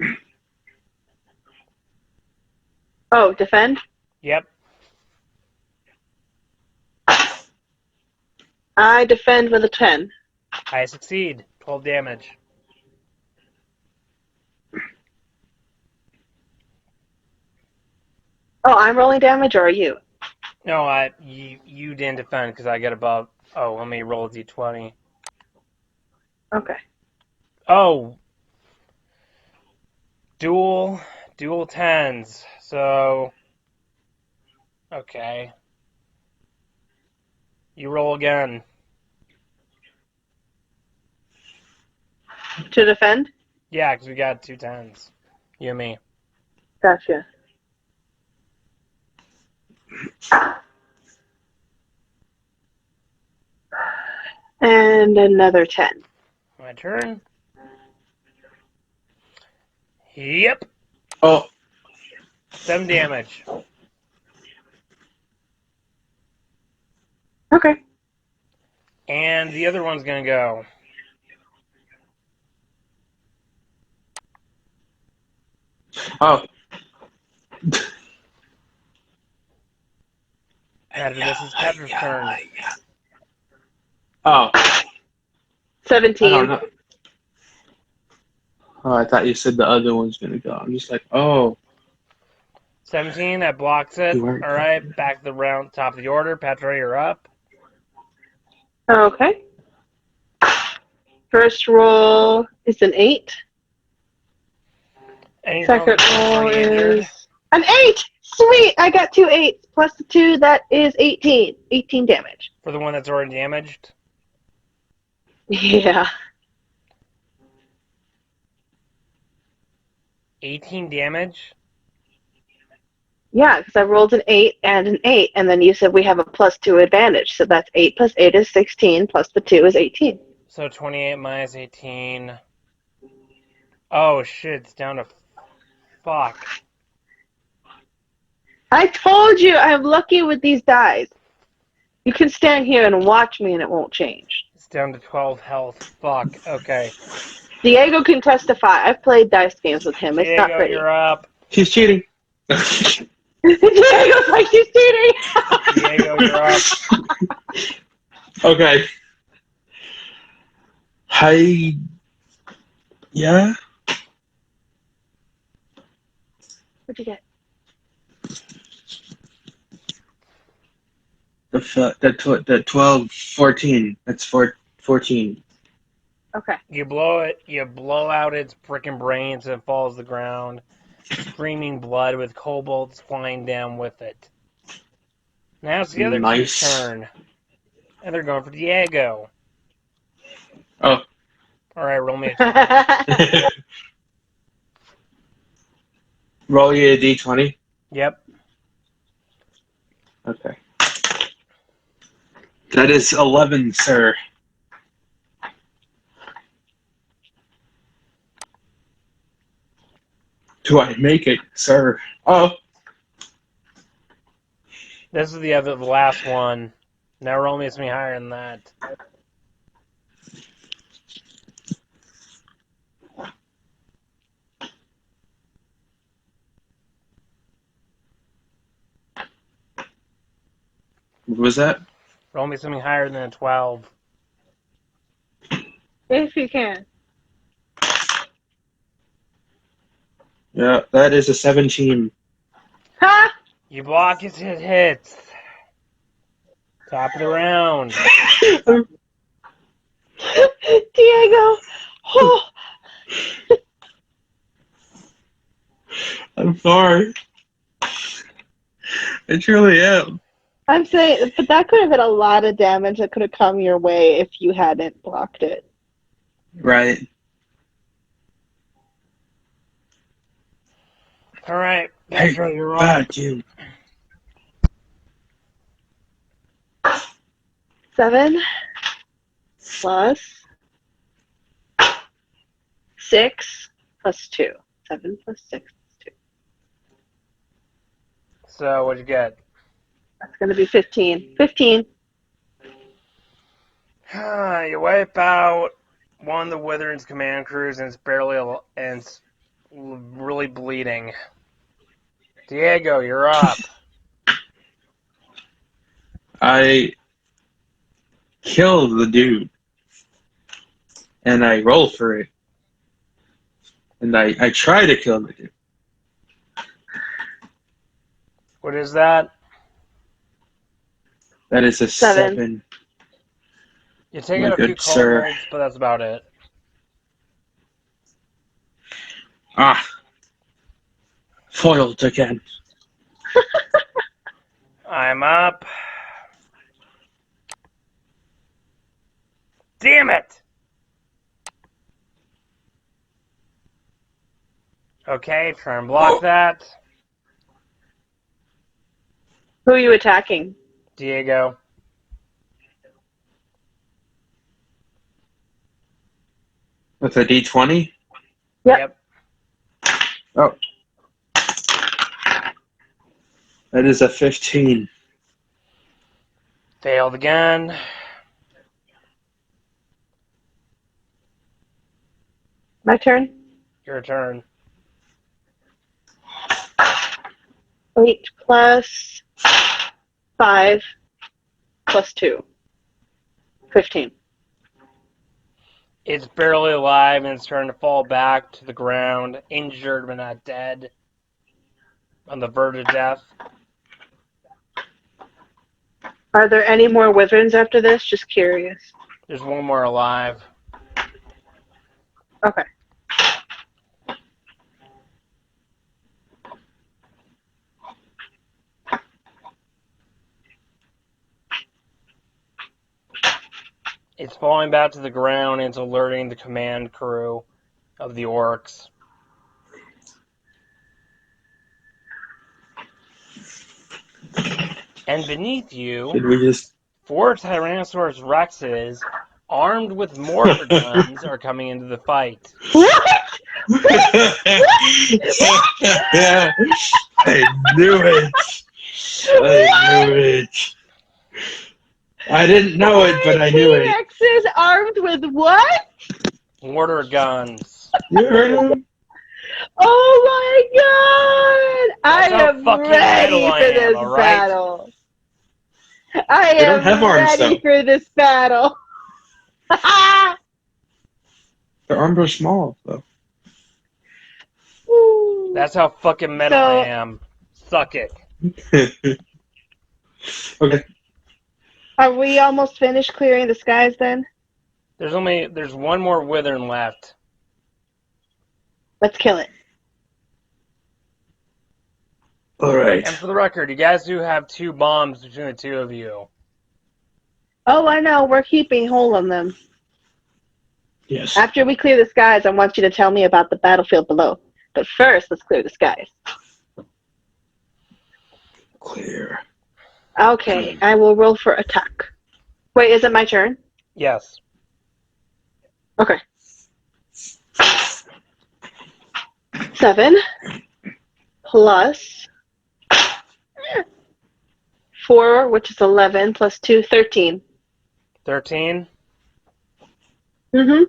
[SPEAKER 1] Oh, defend?
[SPEAKER 2] Yep.
[SPEAKER 1] I defend with a 10.
[SPEAKER 2] I succeed. 12 damage.
[SPEAKER 1] Oh, I'm rolling damage, or are you?
[SPEAKER 2] No, you didn't defend because I get above. Oh, let me roll a d20.
[SPEAKER 1] Okay.
[SPEAKER 2] Oh, dual 10s. So, okay. You roll again.
[SPEAKER 1] To defend?
[SPEAKER 2] Yeah, because we got 2 10s. You and me.
[SPEAKER 1] Gotcha. And another 10.
[SPEAKER 2] My turn. Yep.
[SPEAKER 3] Oh.
[SPEAKER 2] 7 damage.
[SPEAKER 1] Okay.
[SPEAKER 2] And the other one's gonna go.
[SPEAKER 3] Oh.
[SPEAKER 2] After this is Petra's turn.
[SPEAKER 3] Oh.
[SPEAKER 1] 17.
[SPEAKER 3] I don't know. Oh, I thought you said the other one's gonna go. I'm just like, oh.
[SPEAKER 2] 17, that blocks it.
[SPEAKER 3] You weren't-
[SPEAKER 2] Alright, back to the round, top of the order. Petra, you're up.
[SPEAKER 1] Okay. First roll is an 8.
[SPEAKER 2] And you're
[SPEAKER 1] Second
[SPEAKER 2] going
[SPEAKER 1] roll
[SPEAKER 2] pretty injured.
[SPEAKER 1] is an 8! Sweet! I got 2 8s. Plus the 2, that is 18. 18 damage.
[SPEAKER 2] For the one that's already damaged.
[SPEAKER 1] Yeah.
[SPEAKER 2] 18 damage?
[SPEAKER 1] Yeah, because I rolled an 8 and an 8, and then you said we have a plus 2 advantage. So that's 8 plus 8 is 16, plus the 2 is 18.
[SPEAKER 2] So 28 minus 18. Oh shit, it's down to. Fuck.
[SPEAKER 1] I told you I'm lucky with these dice. You can stand here and watch me and it won't change.
[SPEAKER 2] It's down to 12 health. Fuck. Okay.
[SPEAKER 1] Diego can testify. I've played dice games with him. It's not
[SPEAKER 2] Diego,
[SPEAKER 1] pretty.
[SPEAKER 2] you're up.
[SPEAKER 3] He's cheating.
[SPEAKER 1] Diego's like, he's cheating!
[SPEAKER 2] Diego, you're up.
[SPEAKER 3] Okay. Hi. Yeah.
[SPEAKER 1] What'd you get?
[SPEAKER 3] The 12, 14. That's 14.
[SPEAKER 1] Okay.
[SPEAKER 2] You blow it. You blow out its frickin' brains and it falls to the ground, screaming blood with kobolds flying down with it. Now it's the other
[SPEAKER 3] Nice.
[SPEAKER 2] team's turn, and they're going for Diego.
[SPEAKER 3] Oh.
[SPEAKER 2] All right, roll me a
[SPEAKER 3] Roll you a d20.
[SPEAKER 2] Yep.
[SPEAKER 3] Okay. That is 11, sir. Do I make it, sir? Oh.
[SPEAKER 2] This is the last one. Now roll me something higher than that.
[SPEAKER 3] What was that?
[SPEAKER 2] Roll me something higher than a 12.
[SPEAKER 1] If you can.
[SPEAKER 3] Yeah, that is a 17.
[SPEAKER 1] Ha!
[SPEAKER 2] You block its hits. Top of the round.
[SPEAKER 1] Diego! Oh,
[SPEAKER 3] I'm sorry. I truly am.
[SPEAKER 1] I'm saying, but that could have been a lot of damage that could have come your way if you hadn't blocked it.
[SPEAKER 3] Right.
[SPEAKER 2] All right,
[SPEAKER 3] Hey,
[SPEAKER 2] Petra, you're up.
[SPEAKER 3] bad you.
[SPEAKER 1] 7 plus 6 plus 2. 7 plus 6 plus 2.
[SPEAKER 2] So what'd you get?
[SPEAKER 1] That's going to be 15. 15.
[SPEAKER 2] You wipe out one of the Witherin's command crews, and it's really bleeding. Diego, you're up.
[SPEAKER 3] I kill the dude. And I roll for it. And I try to kill the dude.
[SPEAKER 2] What is that?
[SPEAKER 3] That is a
[SPEAKER 1] 7.
[SPEAKER 3] 7.
[SPEAKER 2] You take
[SPEAKER 3] My
[SPEAKER 2] out a few
[SPEAKER 3] good sir.
[SPEAKER 2] kobolds, but that's about it.
[SPEAKER 3] Ah. Foiled again.
[SPEAKER 2] I'm up. Damn it! Okay, try and block that.
[SPEAKER 1] Who are you attacking?
[SPEAKER 2] Diego.
[SPEAKER 3] With a d20?
[SPEAKER 1] Yep.
[SPEAKER 3] Oh. That is a 15.
[SPEAKER 2] Failed again.
[SPEAKER 1] My turn?
[SPEAKER 2] Your turn.
[SPEAKER 1] 8 plus 5 plus 2. 15.
[SPEAKER 2] It's barely alive and it's starting to fall back to the ground, injured but not dead. on the verge of death.
[SPEAKER 1] Are there any more wyverns after this? Just curious.
[SPEAKER 2] There's one more alive.
[SPEAKER 1] Okay.
[SPEAKER 2] It's falling back to the ground and it's alerting the command crew of the orcs. And beneath you,
[SPEAKER 3] Should we just...
[SPEAKER 2] 4 Tyrannosaurus Rexes, armed with mortar guns, are coming into the fight.
[SPEAKER 1] What?
[SPEAKER 3] I knew it. I knew it. I didn't know it, but I knew it.
[SPEAKER 1] T-Rexes armed with what?
[SPEAKER 2] Mortar guns.
[SPEAKER 3] You heard him?
[SPEAKER 1] Oh my god!
[SPEAKER 2] That's
[SPEAKER 1] I
[SPEAKER 2] how
[SPEAKER 1] am
[SPEAKER 2] fucking
[SPEAKER 1] ready
[SPEAKER 2] metal
[SPEAKER 1] for
[SPEAKER 2] I am,
[SPEAKER 1] this
[SPEAKER 2] alright?
[SPEAKER 1] battle. I
[SPEAKER 3] They don't
[SPEAKER 1] am
[SPEAKER 3] have arms,
[SPEAKER 1] ready
[SPEAKER 3] though.
[SPEAKER 1] for this battle.
[SPEAKER 3] Their arms are small, though.
[SPEAKER 1] Ooh.
[SPEAKER 2] That's how fucking metal
[SPEAKER 1] So-
[SPEAKER 2] I am. Suck it.
[SPEAKER 3] Okay.
[SPEAKER 1] Are we almost finished clearing the skies then?
[SPEAKER 2] There's one more withern left.
[SPEAKER 1] Let's kill it.
[SPEAKER 3] All right.
[SPEAKER 2] And for the record, you guys do have 2 bombs between the 2 of you.
[SPEAKER 1] Oh, I know. We're keeping hold on them.
[SPEAKER 3] Yes.
[SPEAKER 1] After we clear the skies, I want you to tell me about the battlefield below. But first, let's clear the skies.
[SPEAKER 3] Clear.
[SPEAKER 1] Okay, I will roll for attack. Wait, is it my turn?
[SPEAKER 2] Yes.
[SPEAKER 1] Okay. 7 plus 4, which is 11, plus 2, 13.
[SPEAKER 2] 13.
[SPEAKER 1] Mm-hmm.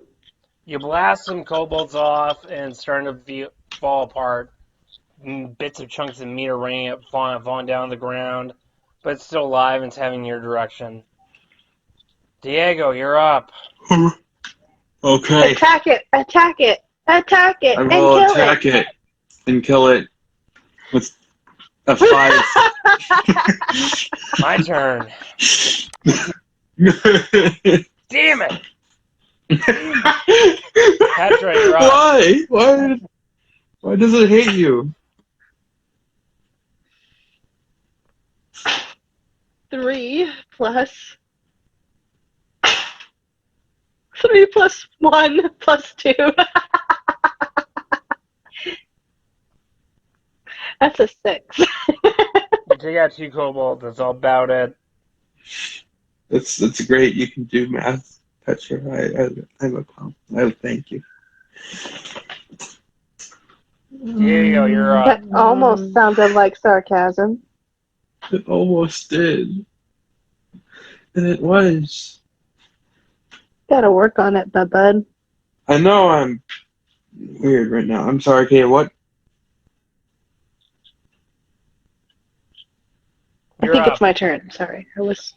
[SPEAKER 2] You blast some kobolds off and it's starting to fall apart. Bits of chunks of meat are raining up, falling down on the ground. But it's still alive and it's heading your direction. Diego, you're up.
[SPEAKER 3] Okay.
[SPEAKER 1] Attack it! Attack it! Attack it!
[SPEAKER 3] I
[SPEAKER 1] And
[SPEAKER 3] will
[SPEAKER 1] kill
[SPEAKER 3] attack it and kill it with a 5.
[SPEAKER 2] My turn. Damn it! Petra, you're up.
[SPEAKER 3] Why? Why does it hate you?
[SPEAKER 1] 3 plus 3 plus 1 plus 2. That's a 6.
[SPEAKER 2] You take out 2 kobolds, that's all about it.
[SPEAKER 3] That's great. You can do math, Petra. I'm a clown. I thank you.
[SPEAKER 2] Diego, you're up.
[SPEAKER 1] That almost sounded like sarcasm.
[SPEAKER 3] It almost did, and it was.
[SPEAKER 1] Gotta work on it, bud.
[SPEAKER 3] I know I'm weird right now. I'm sorry, Kate. What?
[SPEAKER 1] I
[SPEAKER 2] You're
[SPEAKER 1] think
[SPEAKER 2] up.
[SPEAKER 1] it's my turn. Sorry, I was.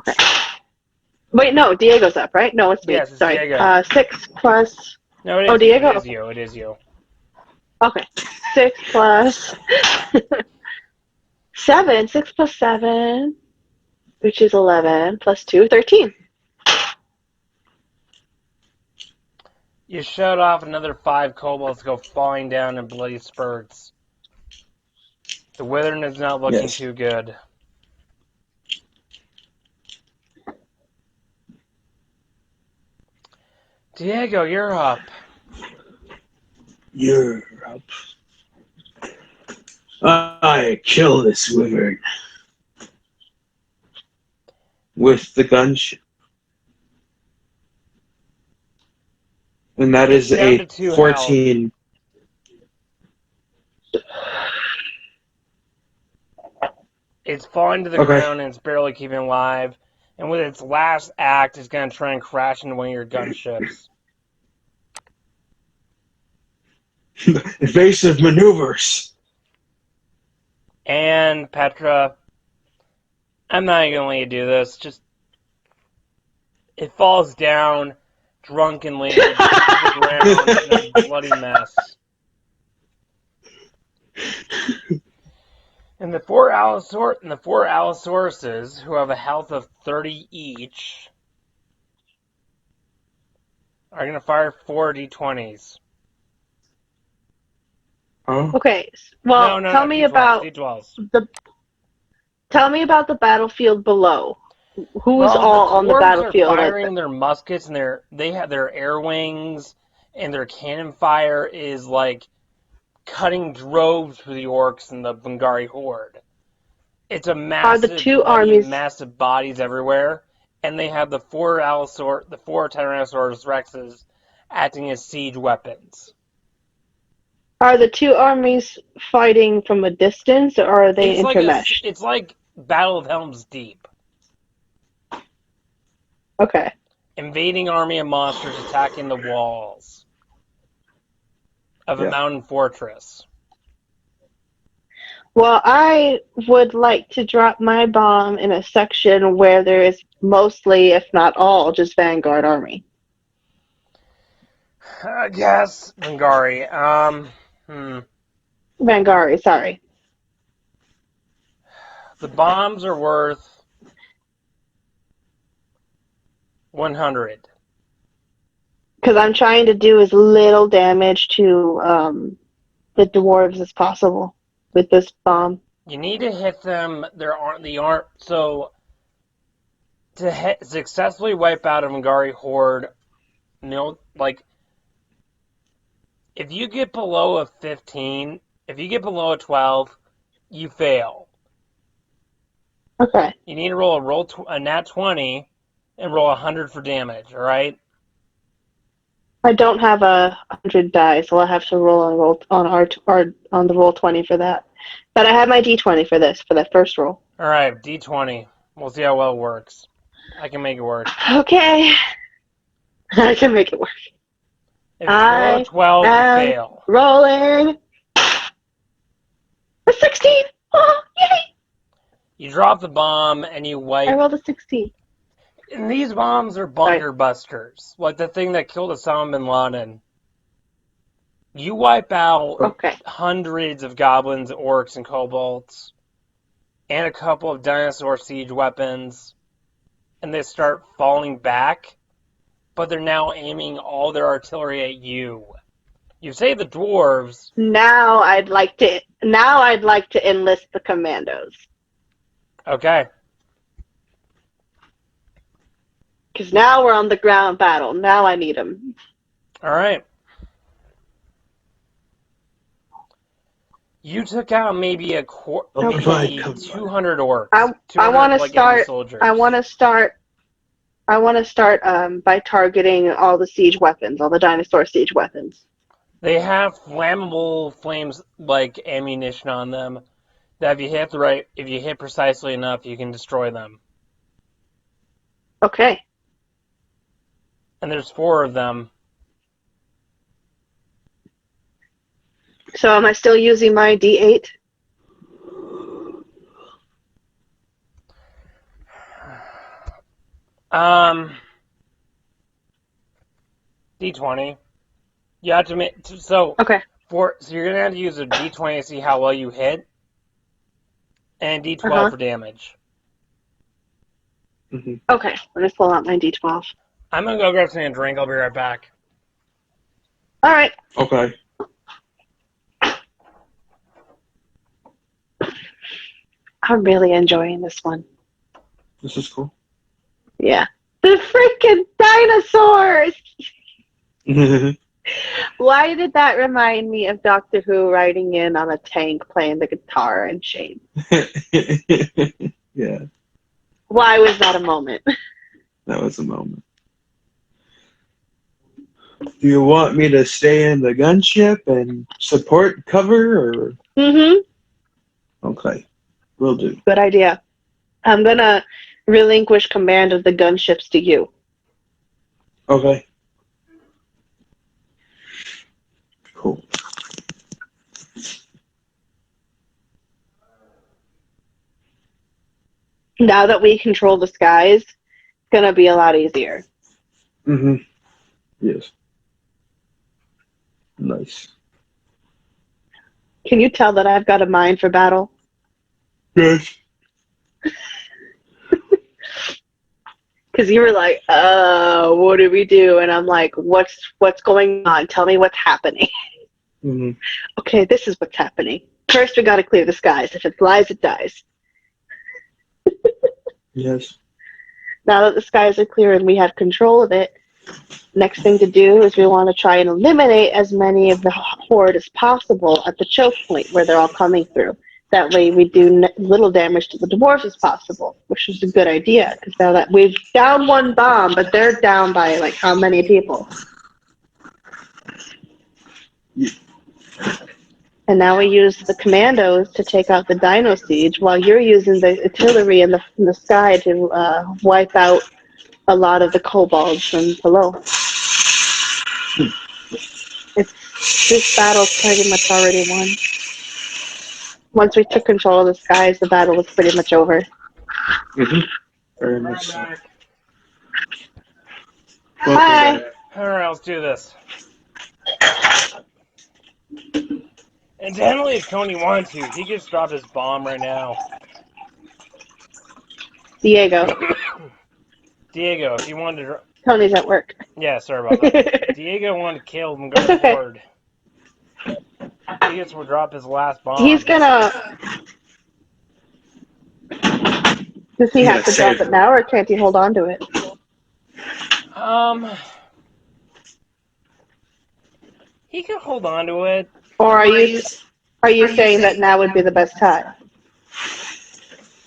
[SPEAKER 1] Okay. Wait, no, Diego's up, right? No, it's me.
[SPEAKER 2] Yes, it's
[SPEAKER 1] Sorry.
[SPEAKER 2] Diego.
[SPEAKER 1] 6 plus.
[SPEAKER 2] No, it is
[SPEAKER 1] Oh,
[SPEAKER 2] you.
[SPEAKER 1] Diego?
[SPEAKER 2] It is you. It is you.
[SPEAKER 1] Okay. 6 plus 7. 6 plus 7, which is 11, plus 2, 13.
[SPEAKER 2] You shut off another 5 kobolds go falling down in bloody spurts. The withering is not looking
[SPEAKER 3] Yes.
[SPEAKER 2] too good. Diego, you're up.
[SPEAKER 3] You're up. I kill this wyvern with the gunship. And that is
[SPEAKER 2] Down
[SPEAKER 3] a
[SPEAKER 2] to 2
[SPEAKER 3] 14.
[SPEAKER 2] It's falling to the
[SPEAKER 3] Okay.
[SPEAKER 2] ground and it's barely keeping alive. And with its last act, it's going to try and crash into one of your gunships.
[SPEAKER 3] Evasive maneuvers.
[SPEAKER 2] And Petra, I'm not even going to let you do this. Just, it falls down drunkenly to the ground in a bloody mess. And the four Allosauruses, who have a health of 30 each, are going to fire 4 d20s.
[SPEAKER 3] Oh,
[SPEAKER 1] Okay. Well,
[SPEAKER 2] No,
[SPEAKER 1] tell me
[SPEAKER 2] d12s,
[SPEAKER 1] about
[SPEAKER 2] d12s.
[SPEAKER 1] the battlefield below. Who's
[SPEAKER 2] Well, the
[SPEAKER 1] all on the
[SPEAKER 2] dwarves are
[SPEAKER 1] battlefield?
[SPEAKER 2] firing their muskets, and they have their air wings, and their cannon fire is like cutting droves through the orcs and the Vengari horde. It's a
[SPEAKER 1] Are the
[SPEAKER 2] massive,
[SPEAKER 1] two
[SPEAKER 2] bloody,
[SPEAKER 1] armies
[SPEAKER 2] massive bodies everywhere, and they have the four Tyrannosaurus Rexes acting as siege weapons.
[SPEAKER 1] fighting from a distance, or are they intermeshed?
[SPEAKER 2] It's like Battle of Helm's Deep.
[SPEAKER 1] Okay.
[SPEAKER 2] Invading army of monsters attacking the walls of a
[SPEAKER 3] Yeah.
[SPEAKER 2] mountain fortress.
[SPEAKER 1] Well, I would like to drop my bomb in a section where there is mostly, if not all, just Vanguard army.
[SPEAKER 2] Yes, Vengari.
[SPEAKER 1] Vangari, sorry.
[SPEAKER 2] The bombs are worth 100.
[SPEAKER 1] Because I'm trying to do as little damage to the dwarves as possible with this bomb.
[SPEAKER 2] You need to hit them. So to successfully wipe out a Vengari horde. Like if you get below a 15, if you get below a 12, you fail.
[SPEAKER 1] Okay.
[SPEAKER 2] You need to roll a nat 20 and roll 100 for damage. All right.
[SPEAKER 1] I don't have 100 die, so I'll have to roll on on the roll 20 for that. But I have my d20 for that first roll.
[SPEAKER 2] All right. D20. We'll see how well it works. I can make it work.
[SPEAKER 1] Okay. I can make it work.
[SPEAKER 2] If it's below 12, you fail.
[SPEAKER 1] Rolling. A 16. Oh, yay!
[SPEAKER 2] You drop the bomb and you wipe.
[SPEAKER 1] I rolled a 16.
[SPEAKER 2] And these bombs are bunker busters, like the thing that killed Osama bin Laden. You wipe out hundreds of goblins, orcs, and kobolds, and a couple of dinosaur siege weapons, and they start falling back, but they're now aiming all their artillery at you. You say the dwarves.
[SPEAKER 1] Now I'd like to enlist the commandos.
[SPEAKER 2] Okay.
[SPEAKER 1] Because now we're on the ground battle. Now I need them.
[SPEAKER 2] All right. You took out maybe 200 orcs.
[SPEAKER 1] I want to start.
[SPEAKER 2] Soldiers.
[SPEAKER 1] I want to start by targeting all the siege weapons, all the dinosaur siege weapons.
[SPEAKER 2] They have flammable flames like ammunition on them. That if you hit precisely enough, you can destroy them.
[SPEAKER 1] Okay.
[SPEAKER 2] And there's 4 of them.
[SPEAKER 1] So am I still using my D8?
[SPEAKER 2] D20. You have to make so.
[SPEAKER 1] Okay.
[SPEAKER 2] So you're gonna have to use a D20 to see how well you hit, and D12 for damage.
[SPEAKER 3] Mm-hmm.
[SPEAKER 1] Okay. Let me pull out my D12.
[SPEAKER 2] I'm gonna go grab something to drink. I'll be right back.
[SPEAKER 1] All right.
[SPEAKER 3] Okay.
[SPEAKER 1] I'm really enjoying this one.
[SPEAKER 3] This is cool.
[SPEAKER 1] Yeah. The freaking dinosaurs! Why did that remind me of Doctor Who riding in on a tank playing the guitar and Shane?
[SPEAKER 3] Yeah.
[SPEAKER 1] Why was that a moment?
[SPEAKER 3] That was a moment. Do you want me to stay in the gunship and support cover, or?
[SPEAKER 1] Mm-hmm.
[SPEAKER 3] Okay. Will do.
[SPEAKER 1] Good idea. I'm gonna relinquish command of the gunships to you.
[SPEAKER 3] Okay. Cool.
[SPEAKER 1] Now that we control the skies, it's gonna be a lot easier.
[SPEAKER 3] Mm-hmm. Yes. Nice.
[SPEAKER 1] Can you tell that I've got a mind for battle?
[SPEAKER 3] Yes.
[SPEAKER 1] Because you were like, what do we do? And I'm like, what's going on? Tell me what's happening.
[SPEAKER 3] Mm-hmm.
[SPEAKER 1] Okay, this is what's happening. First, we got to clear the skies. If it flies, it dies.
[SPEAKER 3] Yes.
[SPEAKER 1] Now that the skies are clear and we have control of it, next thing to do is we want to try and eliminate as many of the horde as possible at the choke point where they're all coming through. That way we do little damage to the dwarves as possible, which is a good idea, because now that we've down one bomb, but they're down by, like, how many people?
[SPEAKER 3] Yeah.
[SPEAKER 1] And now we use the commandos to take out the Dino Siege, while you're using the artillery in the sky to wipe out a lot of the kobolds from below. This battle's pretty much already won. Once we took control of the skies, the battle was pretty much over.
[SPEAKER 3] Mm-hmm. Very
[SPEAKER 2] I'm
[SPEAKER 3] much so.
[SPEAKER 2] back.
[SPEAKER 3] Welcome
[SPEAKER 1] Hi.
[SPEAKER 3] back.
[SPEAKER 2] Alright, let's do this. Incidentally, if Tony wanted to, he could just drop his bomb right now.
[SPEAKER 1] Diego.
[SPEAKER 2] Diego, if you wanted to...
[SPEAKER 1] Tony's at work.
[SPEAKER 2] Yeah, sorry about that. Diego wanted to kill him and go
[SPEAKER 1] That's okay.
[SPEAKER 2] forward. He gets to drop his last bomb.
[SPEAKER 1] He's gonna... Does he have to drop it now, or can't he hold on to it?
[SPEAKER 2] He could hold on to it.
[SPEAKER 1] Or are you saying that now would be the best time?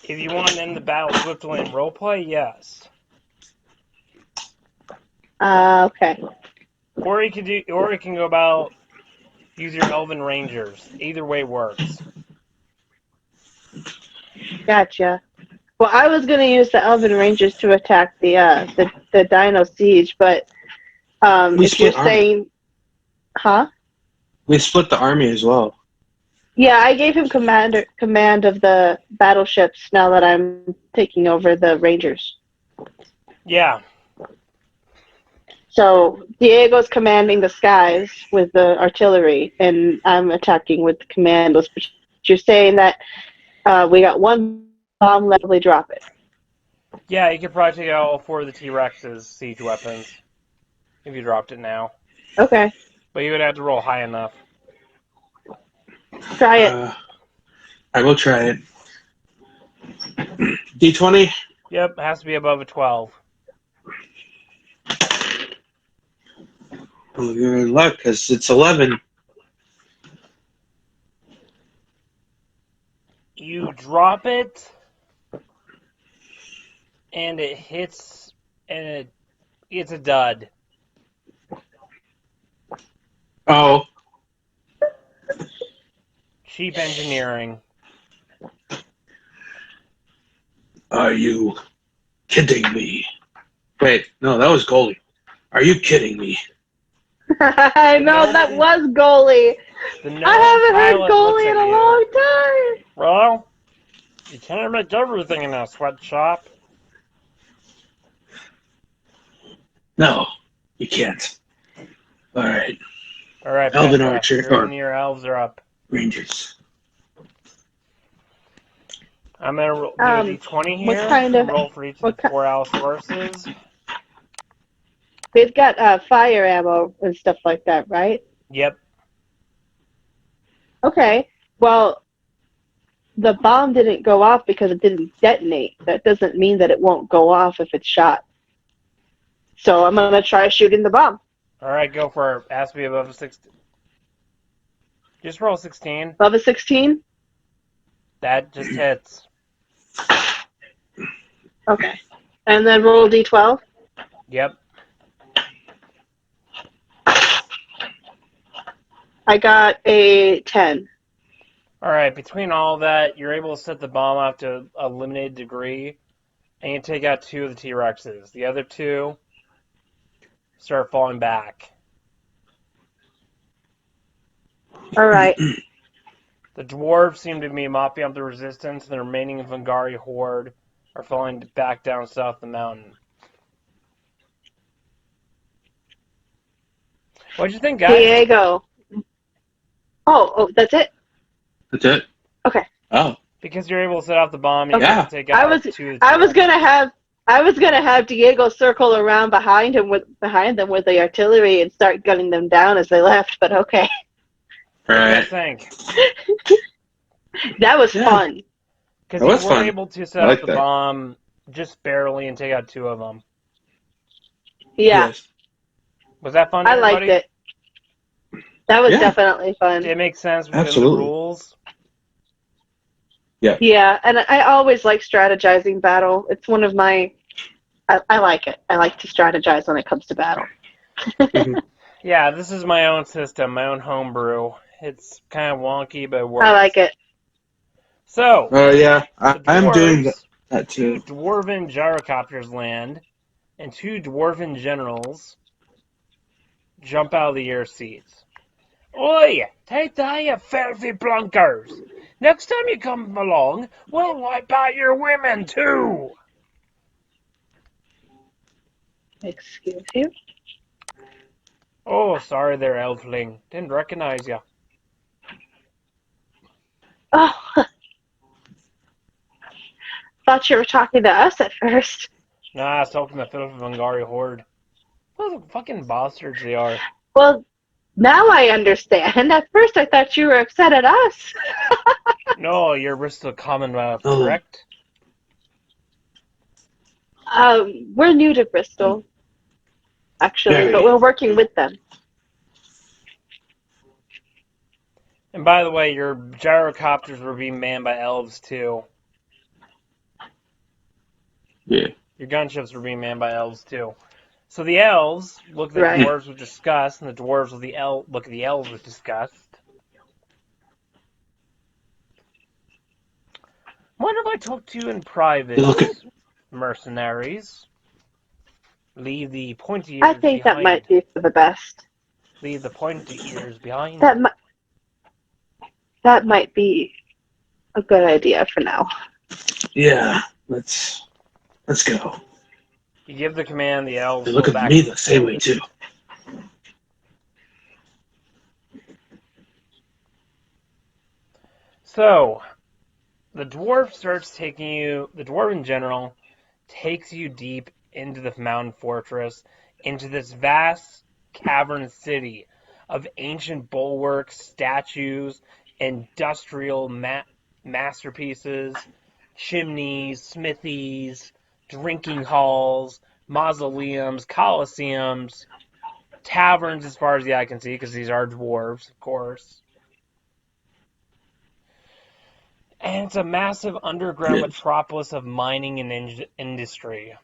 [SPEAKER 2] If you want to end the battle swiftly in roleplay, yes.
[SPEAKER 1] Okay.
[SPEAKER 2] Or he can go about use your Elven Rangers. Either way works.
[SPEAKER 1] Gotcha. Well, I was going to use the Elven Rangers to attack the Dino Siege, but if you're saying... Huh?
[SPEAKER 3] We split the army as well.
[SPEAKER 1] Yeah, I gave him command of the battleships now that I'm taking over the Rangers.
[SPEAKER 2] Yeah.
[SPEAKER 1] So Diego's commanding the skies with the artillery, and I'm attacking with the commandos. But you're saying that we got one bomb left, we drop it.
[SPEAKER 2] Yeah, you could probably take out all 4 of the T-Rex's siege weapons if you dropped it now.
[SPEAKER 1] Okay.
[SPEAKER 2] But you would have to roll high enough.
[SPEAKER 1] Try it.
[SPEAKER 3] I will try it. D20?
[SPEAKER 2] Yep, it has to be above a 12.
[SPEAKER 3] Well, you're in luck, because it's 11.
[SPEAKER 2] You drop it, and it hits, and it's a dud.
[SPEAKER 3] Oh.
[SPEAKER 2] Cheap engineering.
[SPEAKER 3] Are you kidding me? Wait, no, that was goalie. Are you kidding me?
[SPEAKER 1] I know, that was goalie. I haven't heard goalie in a long time.
[SPEAKER 2] Well, you can't make everything in a sweatshop.
[SPEAKER 3] No, you can't. All right.
[SPEAKER 2] All right,
[SPEAKER 3] Elven
[SPEAKER 2] Petra,
[SPEAKER 3] Archer,
[SPEAKER 2] your elves are up.
[SPEAKER 3] Rangers.
[SPEAKER 2] I'm gonna do a d20 here.
[SPEAKER 1] What kind of
[SPEAKER 2] roll for each of the 4 Allosaurus.
[SPEAKER 1] They've got fire ammo and stuff like that, right?
[SPEAKER 2] Yep.
[SPEAKER 1] Okay. Well, the bomb didn't go off because it didn't detonate. That doesn't mean that it won't go off if it's shot. So I'm gonna try shooting the bomb.
[SPEAKER 2] All right, go for it. Has to be above a 16. Just roll 16.
[SPEAKER 1] Above a 16?
[SPEAKER 2] That just hits.
[SPEAKER 1] Okay. And then roll d12?
[SPEAKER 2] Yep.
[SPEAKER 1] I got a 10.
[SPEAKER 2] All right, between all that, you're able to set the bomb off to a limited degree, and you take out 2 of the T-Rexes. The other 2 start falling back.
[SPEAKER 1] All right.
[SPEAKER 2] The dwarves seem to be mopping up the resistance, and the remaining Vangari horde are falling back down south the mountain. What'd you think, guys?
[SPEAKER 1] Diego. Oh, that's it?
[SPEAKER 3] That's it?
[SPEAKER 1] Okay.
[SPEAKER 3] Oh.
[SPEAKER 2] Because you're able to set off the bomb, you
[SPEAKER 3] Okay.
[SPEAKER 2] have to take out
[SPEAKER 1] I was
[SPEAKER 2] two.
[SPEAKER 1] I was gonna have Diego circle around behind them with the artillery and start gunning them down as they left, but okay.
[SPEAKER 2] What do you
[SPEAKER 3] Right.
[SPEAKER 2] think?
[SPEAKER 1] That was
[SPEAKER 3] Yeah.
[SPEAKER 1] fun.
[SPEAKER 2] Because
[SPEAKER 3] That
[SPEAKER 2] you
[SPEAKER 3] was
[SPEAKER 2] were
[SPEAKER 3] fun.
[SPEAKER 2] able to set
[SPEAKER 3] I
[SPEAKER 2] off
[SPEAKER 3] like
[SPEAKER 2] the
[SPEAKER 3] that.
[SPEAKER 2] bomb just barely and take out two of them.
[SPEAKER 1] Yeah,
[SPEAKER 3] Yes.
[SPEAKER 2] Was that fun,
[SPEAKER 1] I
[SPEAKER 2] everybody?
[SPEAKER 1] liked it. That was
[SPEAKER 3] Yeah.
[SPEAKER 1] definitely fun.
[SPEAKER 2] Did it make sense within
[SPEAKER 3] Absolutely.
[SPEAKER 2] the rules?
[SPEAKER 1] Yeah, and I always like strategizing battle. It's one of my. I like it. I like to strategize when it comes to battle.
[SPEAKER 2] Yeah, this is my own system, my own homebrew. It's kind of wonky, but it works.
[SPEAKER 1] I like it.
[SPEAKER 2] So,
[SPEAKER 3] Yeah.
[SPEAKER 2] the
[SPEAKER 3] I'm doing
[SPEAKER 2] dwarves,
[SPEAKER 3] that
[SPEAKER 2] two
[SPEAKER 3] too.
[SPEAKER 2] dwarven gyrocopters land, and two dwarven generals jump out of the air seats. Oi, take that, you filthy plunkers! Next time you come along, we'll wipe out your women too!
[SPEAKER 1] Excuse you.
[SPEAKER 2] Oh, sorry there, Elfling. Didn't recognize you.
[SPEAKER 1] Oh, thought you were talking to us at first.
[SPEAKER 2] Nah, I was talking to the filthy Vangari horde. What the fucking bastards they are.
[SPEAKER 1] Well, now I understand. At first, I thought you were upset at us.
[SPEAKER 2] No, you're Bristol Commonwealth,
[SPEAKER 3] Oh.
[SPEAKER 2] correct?
[SPEAKER 1] We're new to Bristol, actually,
[SPEAKER 3] Very.
[SPEAKER 1] but we're working with them.
[SPEAKER 2] And by the way, your gyrocopters were being manned by elves too.
[SPEAKER 3] Yeah.
[SPEAKER 2] Your gunships were being manned by elves too. So the elves look at the
[SPEAKER 1] Right.
[SPEAKER 2] dwarves with disgust, and the dwarves look at the elves with disgust. Wonder if I talk to you in private,
[SPEAKER 3] Look at-
[SPEAKER 2] mercenaries. Leave the pointy
[SPEAKER 1] I
[SPEAKER 2] ears
[SPEAKER 1] think that
[SPEAKER 2] behind.
[SPEAKER 1] might be for the best.
[SPEAKER 2] Leave the pointy ears behind.
[SPEAKER 1] That might be a good idea for now.
[SPEAKER 3] Yeah. Let's go.
[SPEAKER 2] You give the command, the elves
[SPEAKER 3] They look
[SPEAKER 2] go
[SPEAKER 3] at
[SPEAKER 2] back.
[SPEAKER 3] me the same way too.
[SPEAKER 2] So, the dwarven general takes you deep into the mountain fortress, into this vast cavern city of ancient bulwarks, statues, industrial masterpieces, chimneys, smithies, drinking halls, mausoleums, coliseums, taverns as far as the eye can see, because these are dwarves, of course. And it's a massive underground metropolis of mining and industry.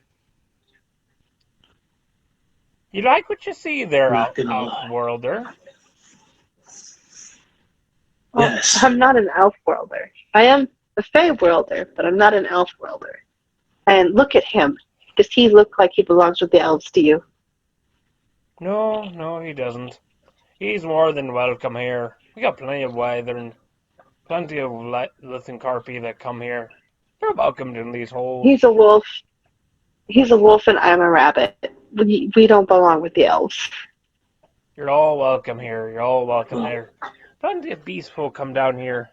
[SPEAKER 2] You like what you see there,
[SPEAKER 3] Not gonna lie.
[SPEAKER 2] Outworlder?
[SPEAKER 1] Well,
[SPEAKER 3] Yes.
[SPEAKER 1] I'm not an elf worlder. I am a Fey worlder, but I'm not an elf worlder. And look at him. Does he look like he belongs with the elves to you?
[SPEAKER 2] No, he doesn't. He's more than welcome here. We got plenty of weather and plenty of Lithencarpi that come here. You're welcome in these holes.
[SPEAKER 1] He's a wolf. He's a wolf and I'm a rabbit. We don't belong with the elves.
[SPEAKER 2] You're all welcome here. You're all welcome there. Plenty of beast folk come down here.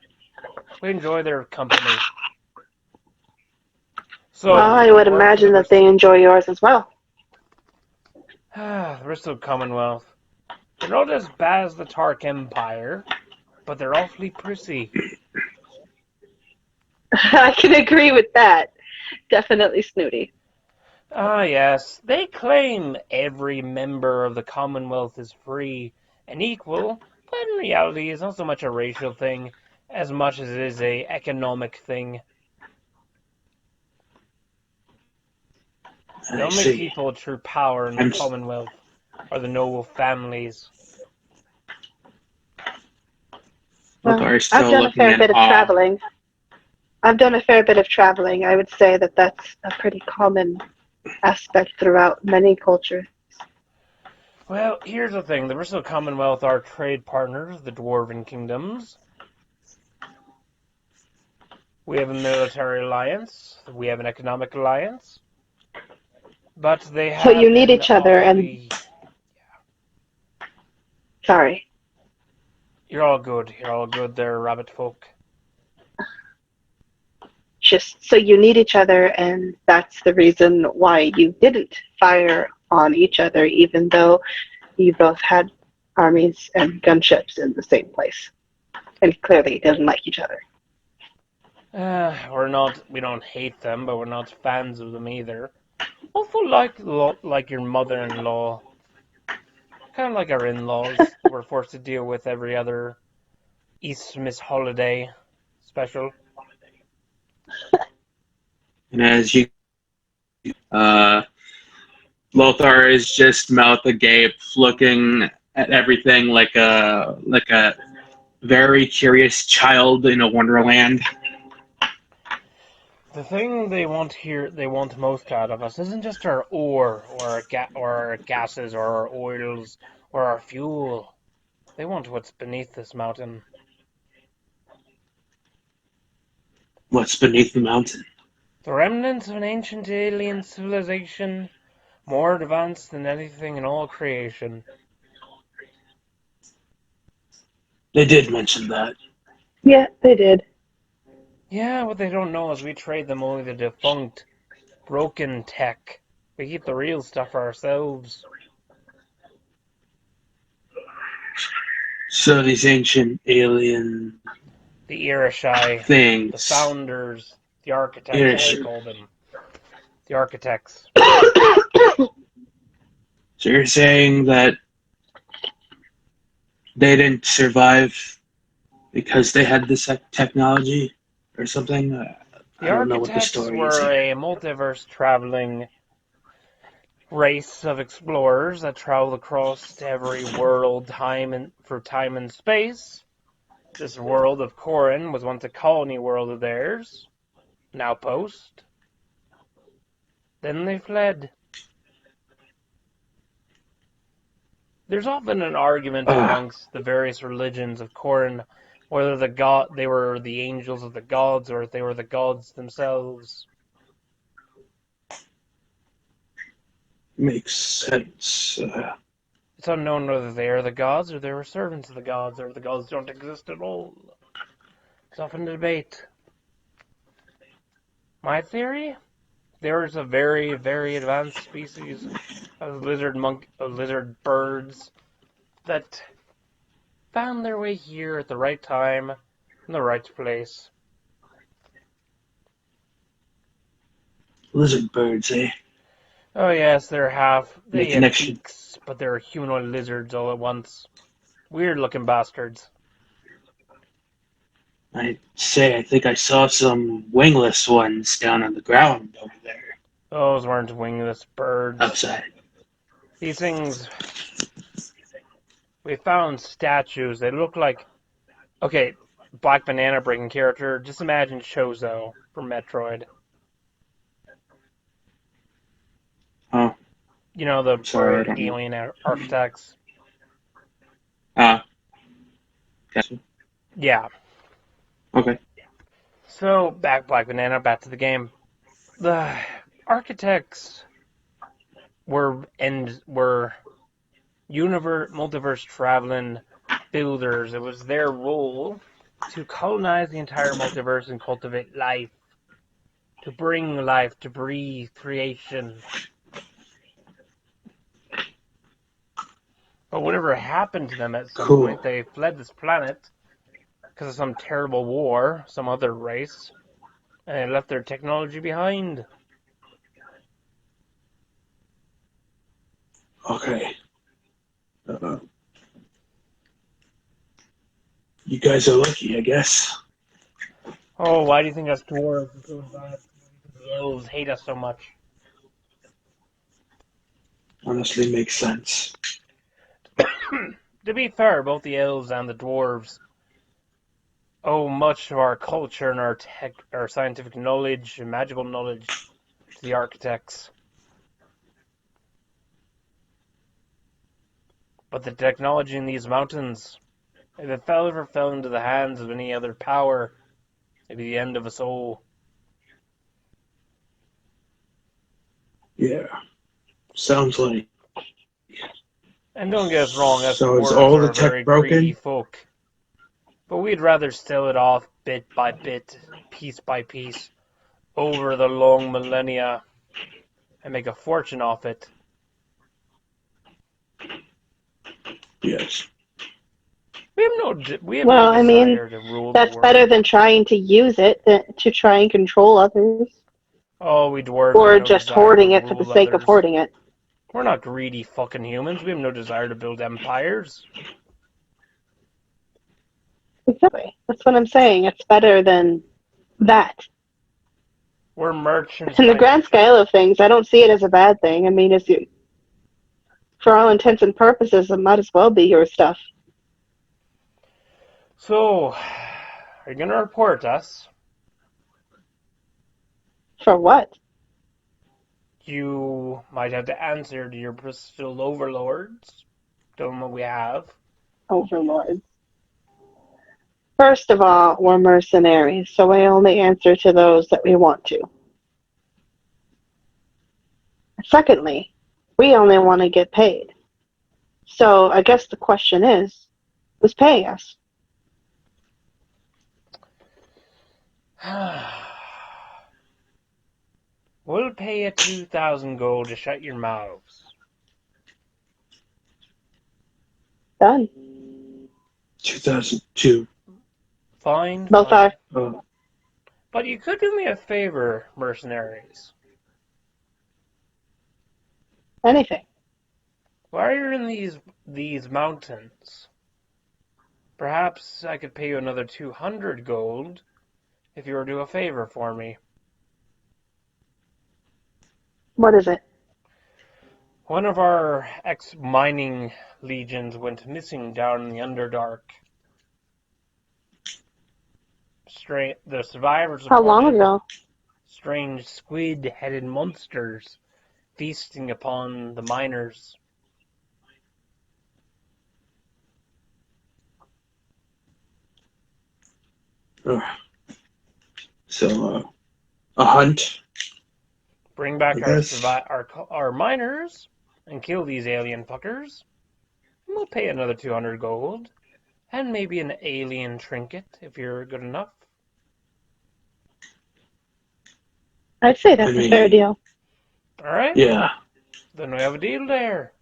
[SPEAKER 2] We enjoy their company. So,
[SPEAKER 1] Well, I would imagine that they enjoy yours as well.
[SPEAKER 2] The Bristol Commonwealth. They're not as bad as the Tark Empire, but they're awfully prissy.
[SPEAKER 1] I can agree with that. Definitely snooty.
[SPEAKER 2] Ah, yes. They claim every member of the Commonwealth is free and equal, but in reality it's not so much a racial thing as much as it is a economic thing. The only people with true power in the Commonwealth are the noble families.
[SPEAKER 1] Well, I've done a fair bit of traveling. I would say that that's a pretty common aspect throughout many cultures.
[SPEAKER 2] Well, here's the thing. The Bristol Commonwealth are trade partners, the Dwarven Kingdoms. We have a military alliance. We have an economic alliance. But they have...
[SPEAKER 1] So you need each other and... Sorry.
[SPEAKER 2] You're all good. You're all good there, rabbit folk.
[SPEAKER 1] just so you need each other, and that's the reason why you didn't fire on each other, even though you both had armies and gunships in the same place, and clearly didn't like each other.
[SPEAKER 2] We don't hate them, but we're not fans of them either. Also, like your mother-in-law, kind of like our in-laws that we're forced to deal with every other Eastmas holiday special.
[SPEAKER 3] And as you, uh, Lothar is just mouth agape, looking at everything like a very curious child in a wonderland.
[SPEAKER 2] The thing they want most out of us, isn't just our ore or our gases or our oils or our fuel. They want what's beneath this mountain.
[SPEAKER 3] What's beneath the mountain?
[SPEAKER 2] The remnants of an ancient alien civilization, more advanced than anything in all creation.
[SPEAKER 3] They did mention that.
[SPEAKER 1] Yeah, they did.
[SPEAKER 2] Yeah, what they don't know is we trade them only the defunct, broken tech. We keep the real stuff for ourselves.
[SPEAKER 3] So these ancient alien
[SPEAKER 2] The Irishai, the
[SPEAKER 3] things.
[SPEAKER 2] founders, the architects,
[SPEAKER 3] Irish.
[SPEAKER 2] they call them. The architects.
[SPEAKER 3] So you're saying that they didn't survive because they had this technology or something? I
[SPEAKER 2] The
[SPEAKER 3] don't know what the
[SPEAKER 2] architects
[SPEAKER 3] story is
[SPEAKER 2] were
[SPEAKER 3] here.
[SPEAKER 2] a multiverse traveling race of explorers that traveled across every world, time and space. This world of Corin was once a colony world of theirs, an outpost. Then they fled. There's often an argument amongst the various religions of Corin whether they were the angels of the gods or if they were the gods themselves.
[SPEAKER 3] Makes sense.
[SPEAKER 2] It's unknown whether they are the gods or they were servants of the gods or the gods don't exist at all. It's often a debate. My theory? There is a very, very advanced species of lizard birds that found their way here at the right time in the right place.
[SPEAKER 3] Lizard birds, eh?
[SPEAKER 2] Oh yes, they have
[SPEAKER 3] connection.
[SPEAKER 2] beaks, but they're humanoid lizards all at once. Weird looking bastards.
[SPEAKER 3] I think I saw some wingless ones down on the ground over there.
[SPEAKER 2] Those weren't wingless birds.
[SPEAKER 3] Outside.
[SPEAKER 2] These things, we found statues. They look like, okay, Black Banana breaking character. Just imagine Chozo from Metroid.
[SPEAKER 3] Oh.
[SPEAKER 2] You know, the
[SPEAKER 3] Sorry, I
[SPEAKER 2] bird
[SPEAKER 3] don't know.
[SPEAKER 2] alien architects.
[SPEAKER 3] Gotcha.
[SPEAKER 2] Yeah.
[SPEAKER 3] Okay.
[SPEAKER 2] So, Black Banana, back to the game. The architects were multiverse traveling builders. It was their role to colonize the entire multiverse and cultivate life, to bring life, to breathe creation. But whatever happened to them at some point, they fled this planet because of some terrible war, some other race, and they left their technology behind.
[SPEAKER 3] Okay. You guys are lucky, I guess.
[SPEAKER 2] Oh, why do you think us dwarves are so bad? The elves hate us so much.
[SPEAKER 3] Honestly, makes sense.
[SPEAKER 2] To be fair, both the elves and the dwarves owe much of our culture and our scientific knowledge and magical knowledge to the architects. But the technology in these mountains, if it ever fell into the hands of any other power, it'd be the end of us all.
[SPEAKER 3] Yeah. Sounds like.
[SPEAKER 2] And don't get us wrong, us
[SPEAKER 3] So is
[SPEAKER 2] dwarves
[SPEAKER 3] all
[SPEAKER 2] are
[SPEAKER 3] the
[SPEAKER 2] a very
[SPEAKER 3] tech broken?
[SPEAKER 2] greedy folk. But we'd rather steal it off bit by bit, piece by piece, over the long millennia and make a fortune off it.
[SPEAKER 3] Yes.
[SPEAKER 2] We have no desire to rule
[SPEAKER 1] That's
[SPEAKER 2] the
[SPEAKER 1] better
[SPEAKER 2] world.
[SPEAKER 1] than trying to use it to try and control others.
[SPEAKER 2] Oh, we dwarves
[SPEAKER 1] Or
[SPEAKER 2] have no
[SPEAKER 1] just
[SPEAKER 2] desire to
[SPEAKER 1] hoarding it for the
[SPEAKER 2] rule
[SPEAKER 1] sake of
[SPEAKER 2] others.
[SPEAKER 1] hoarding it.
[SPEAKER 2] We're not greedy fucking humans. We have no desire to build empires.
[SPEAKER 1] Exactly. That's what I'm saying. It's better than that.
[SPEAKER 2] We're merchants.
[SPEAKER 1] In the grand scale of things, I don't see it as a bad thing. I mean, for all intents and purposes, it might as well be your stuff.
[SPEAKER 2] So, are you going to report us?
[SPEAKER 1] For what?
[SPEAKER 2] You might have to answer to your Bristol overlords. Tell them what we have.
[SPEAKER 1] Overlords. First of all, we're mercenaries, so we only answer to those that we want to. Secondly, we only want to get paid. So I guess the question is, who's paying us?
[SPEAKER 2] We'll pay you 2,000 gold to shut your mouths.
[SPEAKER 1] Done.
[SPEAKER 3] 2002.
[SPEAKER 2] Fine.
[SPEAKER 1] Lothar.
[SPEAKER 3] Oh.
[SPEAKER 2] But you could do me a favor, mercenaries.
[SPEAKER 1] Anything.
[SPEAKER 2] While you're in these mountains, perhaps I could pay you another 200 gold if you were to do a favor for me.
[SPEAKER 1] What is it?
[SPEAKER 2] One of our ex-mining legions went missing down in the Underdark. The survivors
[SPEAKER 1] How long
[SPEAKER 2] reported
[SPEAKER 1] ago?
[SPEAKER 2] strange squid-headed monsters feasting upon the miners.
[SPEAKER 3] So, a hunt.
[SPEAKER 2] Bring back
[SPEAKER 3] I guess.
[SPEAKER 2] our miners and kill these alien fuckers. And we'll pay another 200 gold. And maybe an alien trinket if you're good enough.
[SPEAKER 1] I'd say that's a fair deal.
[SPEAKER 2] Alright?
[SPEAKER 3] Yeah.
[SPEAKER 2] Then we have a deal there.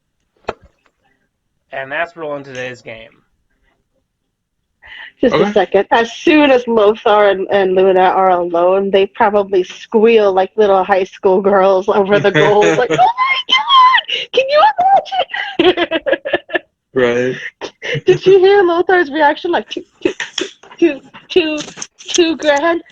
[SPEAKER 2] And that's rolling today's game.
[SPEAKER 1] Just a second. As soon as Lothar and Luna are alone, they probably squeal like little high school girls over the gold. Like, oh my god! Can you imagine?
[SPEAKER 3] Right.
[SPEAKER 1] Did you hear Lothar's reaction? Like, two grand?